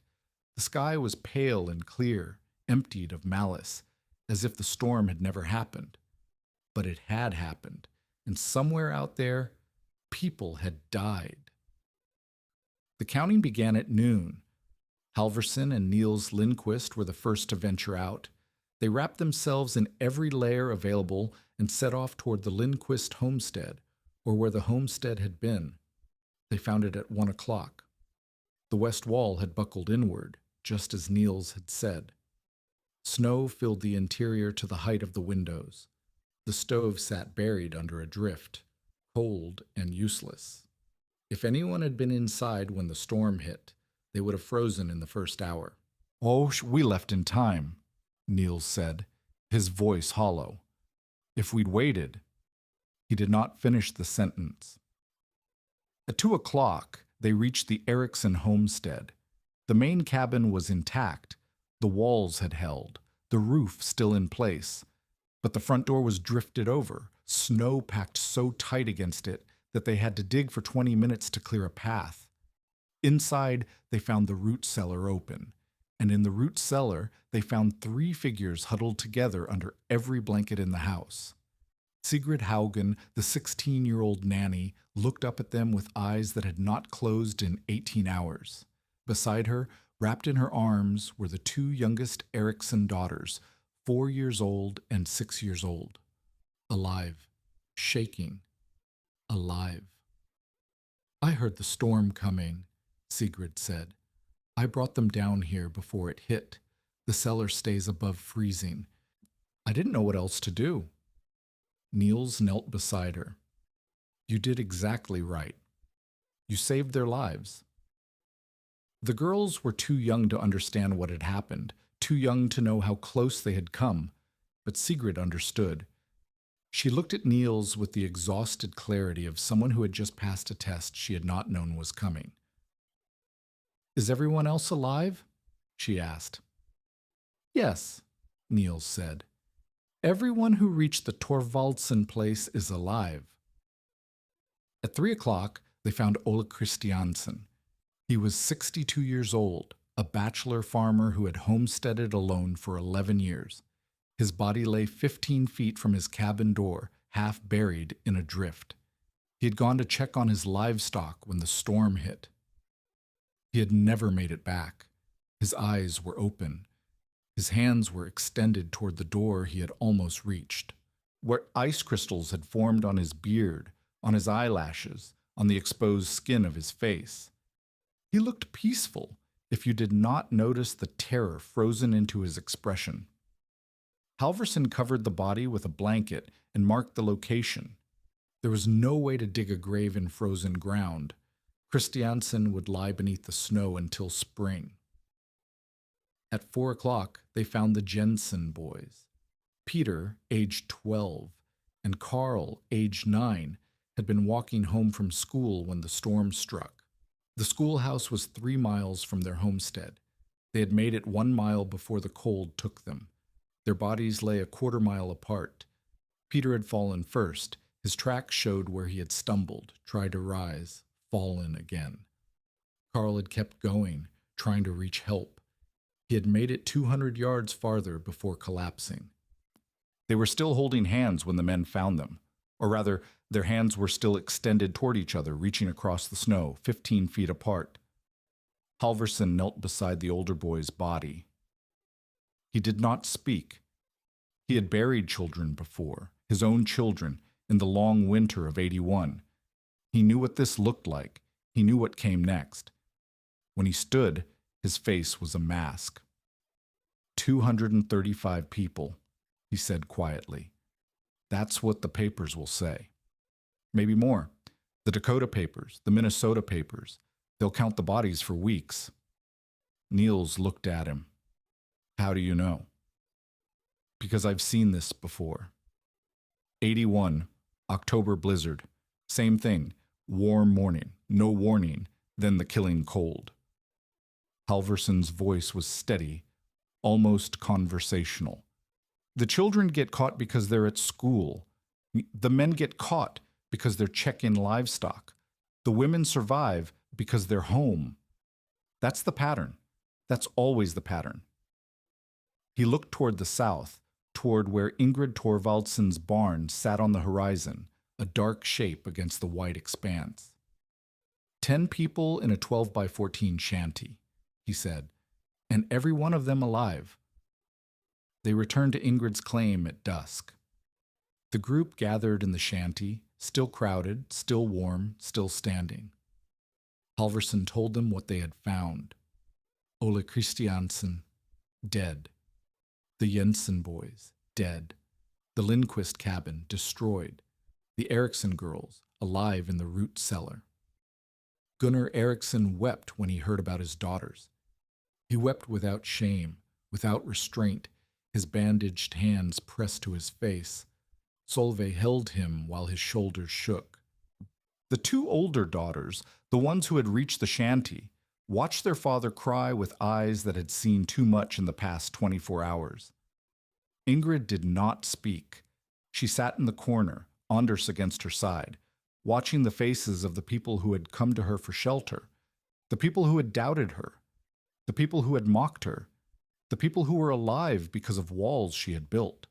The sky was pale and clear, emptied of malice, as if the storm had never happened. But it had happened, and somewhere out there, people had died. The counting began at noon. Halverson and Niels Lindquist were the first to venture out. They wrapped themselves in every layer available and set off toward the Lindquist homestead, or where the homestead had been. They found it at 1 o'clock. The west wall had buckled inward, just as Niels had said. Snow filled the interior to the height of the windows. The stove sat buried under a drift, cold and useless. If anyone had been inside when the storm hit, they would have frozen in the first hour. "Oh, we left in time," Niels said, his voice hollow. "If we'd waited." He did not finish the sentence. At 2 o'clock, they reached the Erickson homestead. The main cabin was intact, The walls had held, the roof still in place, but the front door was drifted over, snow packed so tight against it that they had to dig for 20 minutes to clear a path. Inside, they found the root cellar open, and in the root cellar, they found 3 figures huddled together under every blanket in the house. Sigrid Haugen, the 16-year-old nanny, looked up at them with eyes that had not closed in 18 hours. Beside her, wrapped in her arms, were the 2 youngest Eriksson daughters, 4 years old and 6 years old. Alive, shaking, alive. "I heard the storm coming," Sigrid said. "I brought them down here before it hit. The cellar stays above freezing. I didn't know what else to do." Niels knelt beside her. "You did exactly right. You saved their lives." The girls were too young to understand what had happened, too young to know how close they had come, but Sigrid understood. She looked at Niels with the exhausted clarity of someone who had just passed a test she had not known was coming. "Is everyone else alive?" she asked. "Yes," Niels said. "Everyone who reached the Thorvaldsen place is alive." At 3 o'clock, they found Ole Christiansen. He was 62 years old, a bachelor farmer who had homesteaded alone for 11 years. His body lay 15 feet from his cabin door, half buried in a drift. He had gone to check on his livestock when the storm hit. He had never made it back. His eyes were open. His hands were extended toward the door he had almost reached, where ice crystals had formed on his beard, on his eyelashes, on the exposed skin of his face. He looked peaceful, if you did not notice the terror frozen into his expression. Halvorsen covered the body with a blanket and marked the location. There was no way to dig a grave in frozen ground. Christiansen would lie beneath the snow until spring. At 4 o'clock, they found the Jensen boys. Peter, aged 12, and Carl, aged 9, had been walking home from school when the storm struck. The schoolhouse was 3 miles from their homestead. They had made it 1 mile before the cold took them. Their bodies lay a 1/4 mile apart. Peter had fallen first. His tracks showed where he had stumbled, tried to rise, fallen again. Carl had kept going, trying to reach help. He had made it 200 yards farther before collapsing. They were still holding hands when the men found them. Or rather, their hands were still extended toward each other, reaching across the snow, 15 feet apart. Halvorsen knelt beside the older boy's body. He did not speak. He had buried children before, his own children, in the long winter of '81. He knew what this looked like. He knew what came next. When he stood, his face was a mask. 235 people, he said quietly. That's what the papers will say. Maybe more. The Dakota papers, the Minnesota papers. They'll count the bodies for weeks. Niels looked at him. How do you know? Because I've seen this before. '81, October blizzard. Same thing. Warm morning, no warning, then the killing cold. Halvorsen's voice was steady, almost conversational. The children get caught because they're at school. The men get caught because they're checking livestock. The women survive because they're home. That's the pattern. That's always the pattern. He looked toward the south, toward where Ingrid Thorvaldsen's barn sat on the horizon, a dark shape against the white expanse. 10 people in a 12-by-14 shanty, he said, and every one of them alive. They returned to Ingrid's claim at dusk. The group gathered in the shanty, still crowded, still warm, still standing. Halvorsen told them what they had found. Ole Christiansen, dead. The Jensen boys, dead. The Lindquist cabin, destroyed. The Eriksson girls, alive in the root cellar. Gunnar Eriksson wept when he heard about his daughters. He wept without shame, without restraint, his bandaged hands pressed to his face. Solveig held him while his shoulders shook. The 2 older daughters, the ones who had reached the shanty, watched their father cry with eyes that had seen too much in the past 24 hours. Ingrid did not speak. She sat in the corner, Anders against her side, watching the faces of the people who had come to her for shelter, the people who had doubted her, the people who had mocked her, the people who were alive because of walls she had built.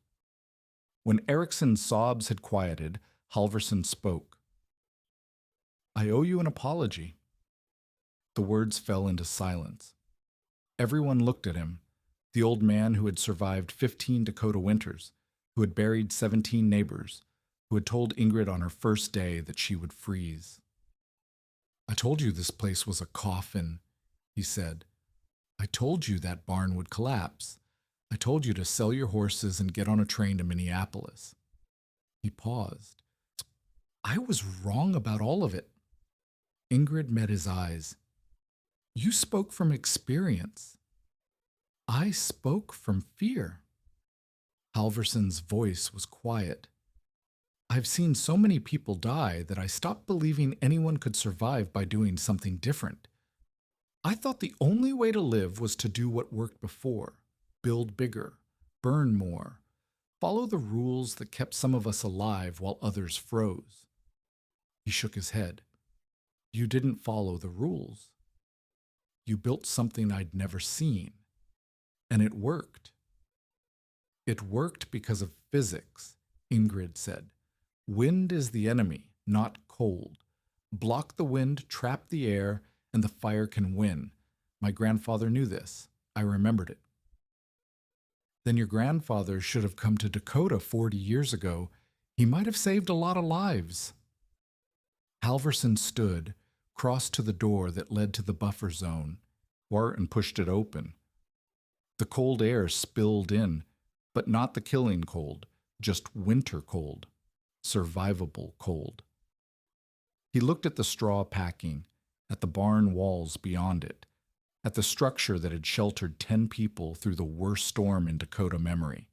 When Eriksson's sobs had quieted, Halvorsen spoke. "I owe you an apology." The words fell into silence. Everyone looked at him, the old man who had survived 15 Dakota winters, who had buried 17 neighbors, who had told Ingrid on her first day that she would freeze. "I told you this place was a coffin," he said. "I told you that barn would collapse. I told you to sell your horses and get on a train to Minneapolis." He paused. "I was wrong about all of it." Ingrid met his eyes. "You spoke from experience. I spoke from fear." Halvorsen's voice was quiet. "I've seen so many people die that I stopped believing anyone could survive by doing something different. I thought the only way to live was to do what worked before, build bigger, burn more, follow the rules that kept some of us alive while others froze." He shook his head. "You didn't follow the rules. You built something I'd never seen, and it worked." "It worked because of physics," Ingrid said. "Wind is the enemy, not cold. Block the wind, trap the air, and the fire can win. My grandfather knew this. I remembered it." "Then your grandfather should have come to Dakota 40 years ago. He might have saved a lot of lives." Halvorsen stood, crossed to the door that led to the buffer zone, and pushed it open. The cold air spilled in, but not the killing cold, just winter cold, survivable cold. He looked at the straw packing, at the barn walls beyond it, at the structure that had sheltered 10 people through the worst storm in Dakota memory.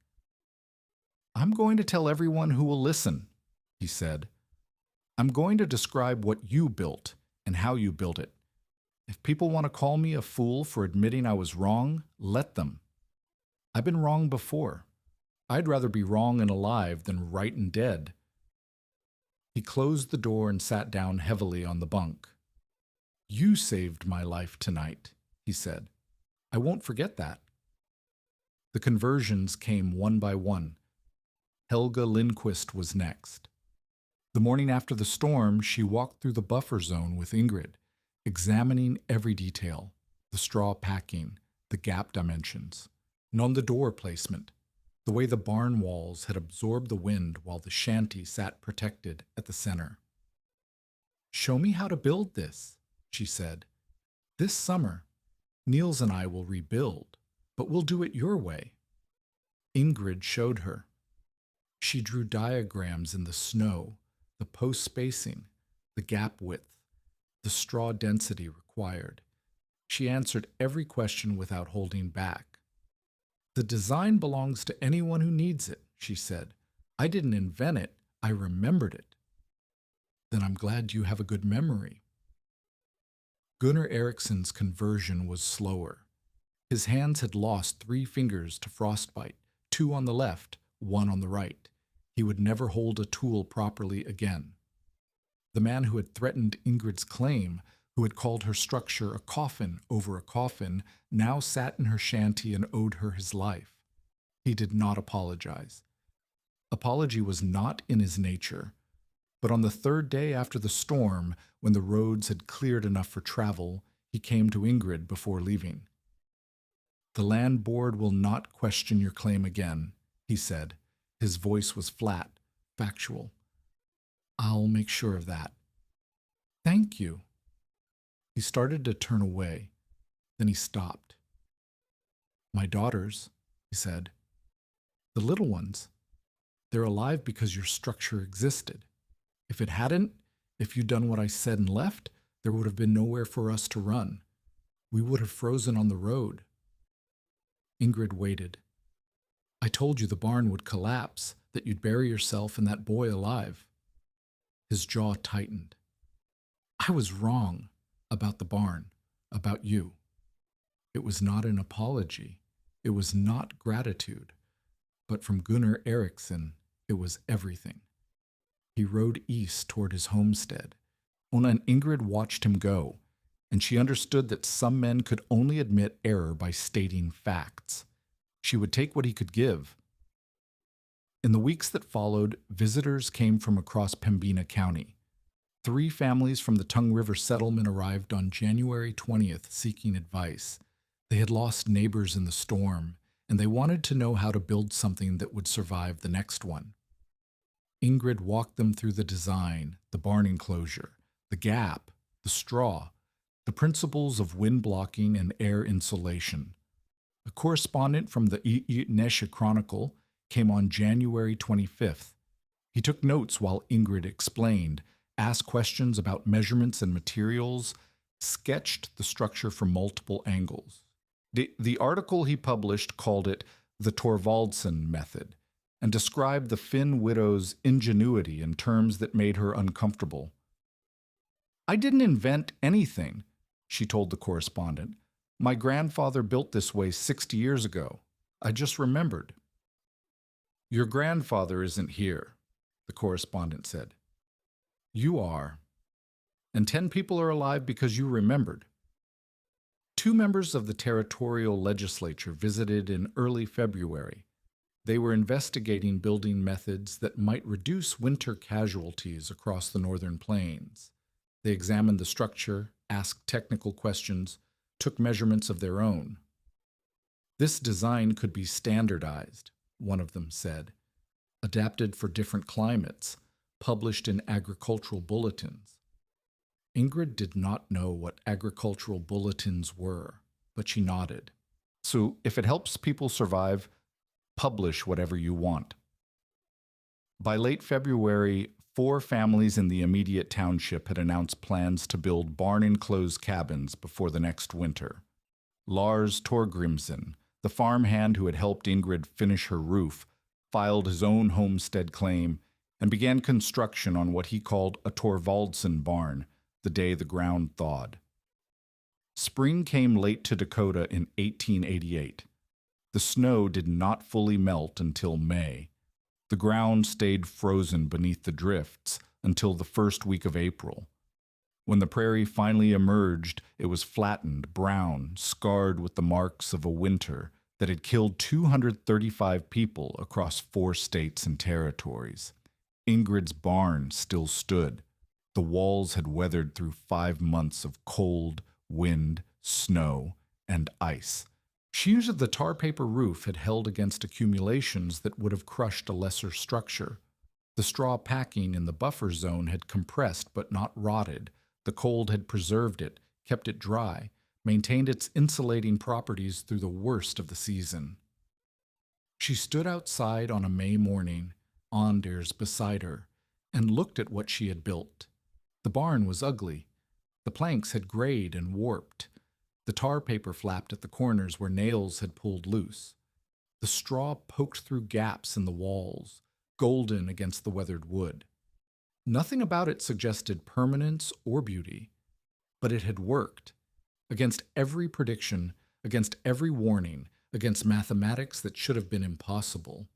"I'm going to tell everyone who will listen," he said. "I'm going to describe what you built and how you built it. If people want to call me a fool for admitting I was wrong, let them. I've been wrong before. I'd rather be wrong and alive than right and dead." He closed the door and sat down heavily on the bunk. "You saved my life tonight," he said. "I won't forget that." The conversions came one by one. Helga Lindquist was next. The morning after the storm, she walked through the buffer zone with Ingrid, examining every detail, the straw packing, the gap dimensions, and on the door placement, the way the barn walls had absorbed the wind while the shanty sat protected at the center. "Show me how to build this," she said. "This summer, Niels and I will rebuild, but we'll do it your way." Ingrid showed her. She drew diagrams in the snow, the post spacing, the gap width, the straw density required. She answered every question without holding back. "The design belongs to anyone who needs it," she said. "I didn't invent it, I remembered it." "Then I'm glad you have a good memory." Gunnar Eriksson's conversion was slower. His hands had lost 3 fingers to frostbite, 2 on the left, 1 on the right. He would never hold a tool properly again. The man who had threatened Ingrid's claim, who had called her structure a coffin over a coffin, now sat in her shanty and owed her his life. He did not apologize. Apology was not in his nature. But on the 3rd day after the storm, when the roads had cleared enough for travel, he came to Ingrid before leaving. "The land board will not question your claim again," he said. His voice was flat, factual. "I'll make sure of that." "Thank you." He started to turn away. Then he stopped. "My daughters," he said. "The little ones. They're alive because your structure existed. If it hadn't, if you'd done what I said and left, there would have been nowhere for us to run. We would have frozen on the road." Ingrid waited. "I told you the barn would collapse, that you'd bury yourself and that boy alive." His jaw tightened. "I was wrong about the barn. about you. It was not an apology. It was not gratitude. But from Gunnar Eriksson, it was everything. He rode east toward his homestead. Ona and Ingrid watched him go, and she understood that some men could only admit error by stating facts. She would take what he could give. In the weeks that followed, visitors came from across Pembina County. 3 families from the Tongue River settlement arrived on January 20th seeking advice. They had lost neighbors in the storm, and they wanted to know how to build something that would survive the next one. Ingrid walked them through the design, the barn enclosure, the gap, the straw, the principles of wind blocking and air insulation. A correspondent from the Nesha Chronicle came on January 25th. He took notes while Ingrid explained, asked questions about measurements and materials, sketched the structure from multiple angles. The article he published called it the Thorvaldsen method and described the Finn widow's ingenuity in terms that made her uncomfortable. "I didn't invent anything," she told the correspondent. "My grandfather built this way 60 years ago. I just remembered." "Your grandfather isn't here," the correspondent said. "You are. And 10 people are alive because you remembered." 2 members of the territorial legislature visited in early February. They were investigating building methods that might reduce winter casualties across the northern plains. They examined the structure, asked technical questions, took measurements of their own. "This design could be standardized," one of them said, "adapted for different climates, published in agricultural bulletins." Ingrid did not know what agricultural bulletins were, but she nodded. "So if it helps people survive, publish whatever you want." By late February, 4 families in the immediate township had announced plans to build barn-enclosed cabins before the next winter. Lars Torgrimsen, the farmhand who had helped Ingrid finish her roof, filed his own homestead claim and began construction on what he called a Thorvaldsen barn the day the ground thawed. Spring came late to Dakota in 1888. The snow did not fully melt until May. The ground stayed frozen beneath the drifts until the first week of April. When the prairie finally emerged, it was flattened, brown, scarred with the marks of a winter that had killed 235 people across 4 states and territories. Ingrid's barn still stood. The walls had weathered through 5 months of cold, wind, snow, and ice. Sheaves of the tar paper roof had held against accumulations that would have crushed a lesser structure. The straw packing in the buffer zone had compressed but not rotted. The cold had preserved it, kept it dry, maintained its insulating properties through the worst of the season. She stood outside on a May morning, Anders beside her, and looked at what she had built. The barn was ugly. The planks had grayed and warped. The tar paper flapped at the corners where nails had pulled loose. The straw poked through gaps in the walls, golden against the weathered wood. Nothing about it suggested permanence or beauty, but it had worked. Against every prediction, against every warning, against mathematics that should have been impossible,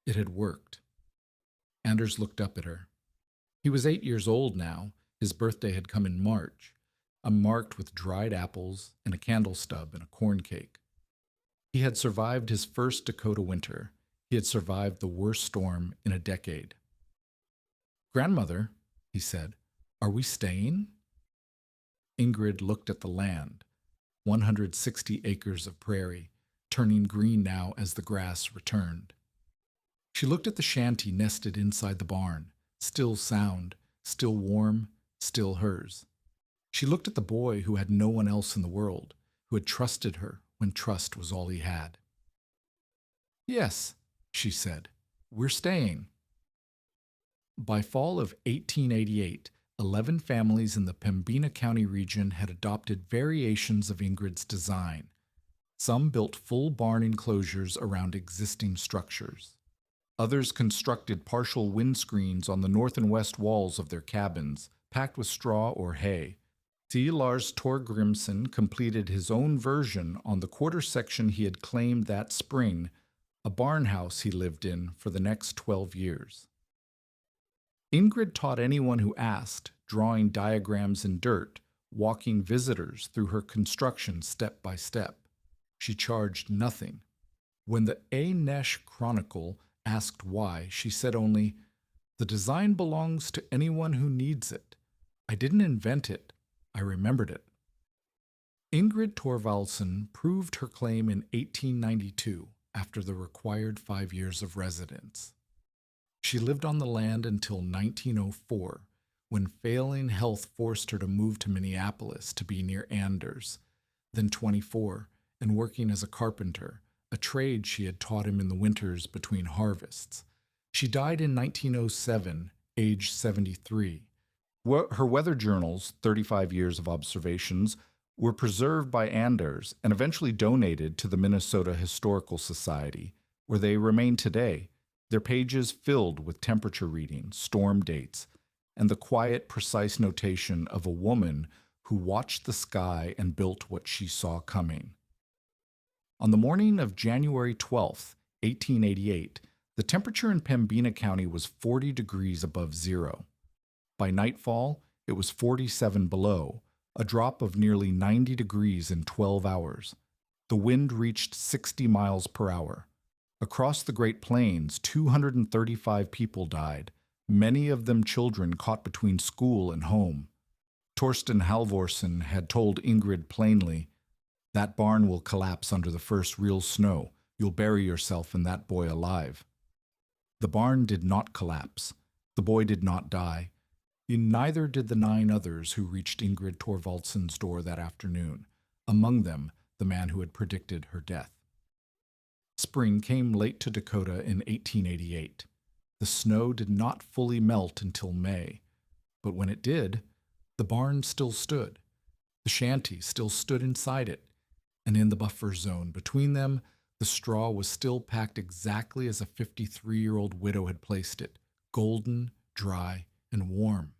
it had worked. Anders looked up at her. He was 8 years old now. His birthday had come in March, marked with dried apples and a candle stub and a corn cake. He had survived his first Dakota winter. He had survived the worst storm in a decade. "Grandmother," he said, "are we staying?" Ingrid looked at the land, 160 acres of prairie, turning green now as the grass returned. She looked at the shanty nested inside the barn, still sound, still warm, still hers. She looked at the boy who had no one else in the world, who had trusted her when trust was all he had. "Yes," she said, "we're staying." By fall of 1888, 11 families in the Pembina County region had adopted variations of Ingrid's design. Some built full barn enclosures around existing structures. Others constructed partial windscreens on the north and west walls of their cabins, packed with straw or hay. C. Lars Torgrimsson completed his own version on the quarter section he had claimed that spring, a barn house he lived in for the next 12 years. Ingrid taught anyone who asked, drawing diagrams in dirt, walking visitors through her construction step by step. She charged nothing. When the A. Nesh Chronicle asked why, she said only, "The design belongs to anyone who needs it. I didn't invent it. I remembered it." Ingrid Thorvaldsen proved her claim in 1892 after the required 5 years of residence. She lived on the land until 1904, when failing health forced her to move to Minneapolis to be near Anders, then 24, and working as a carpenter, a trade she had taught him in the winters between harvests. She died in 1907, age 73. Her weather journals, 35 years of observations, were preserved by Anders and eventually donated to the Minnesota Historical Society, where they remain today, their pages filled with temperature readings, storm dates, and the quiet, precise notation of a woman who watched the sky and built what she saw coming. On the morning of January 12, 1888, the temperature in Pembina County was 40 degrees above zero. By nightfall, it was 47 below, a drop of nearly 90 degrees in 12 hours. The wind reached 60 miles per hour. Across the Great Plains, 235 people died, many of them children caught between school and home. Torsten Halvorsen had told Ingrid plainly, "That barn will collapse under the first real snow. You'll bury yourself and that boy alive." The barn did not collapse. The boy did not die. Neither did the 9 others who reached Ingrid Thorvaldsen's door that afternoon, among them the man who had predicted her death. Spring came late to Dakota in 1888. The snow did not fully melt until May, but when it did, the barn still stood. The shanty still stood inside it, and in the buffer zone between them, the straw was still packed exactly as a 53-year-old widow had placed it, golden, dry, and warm.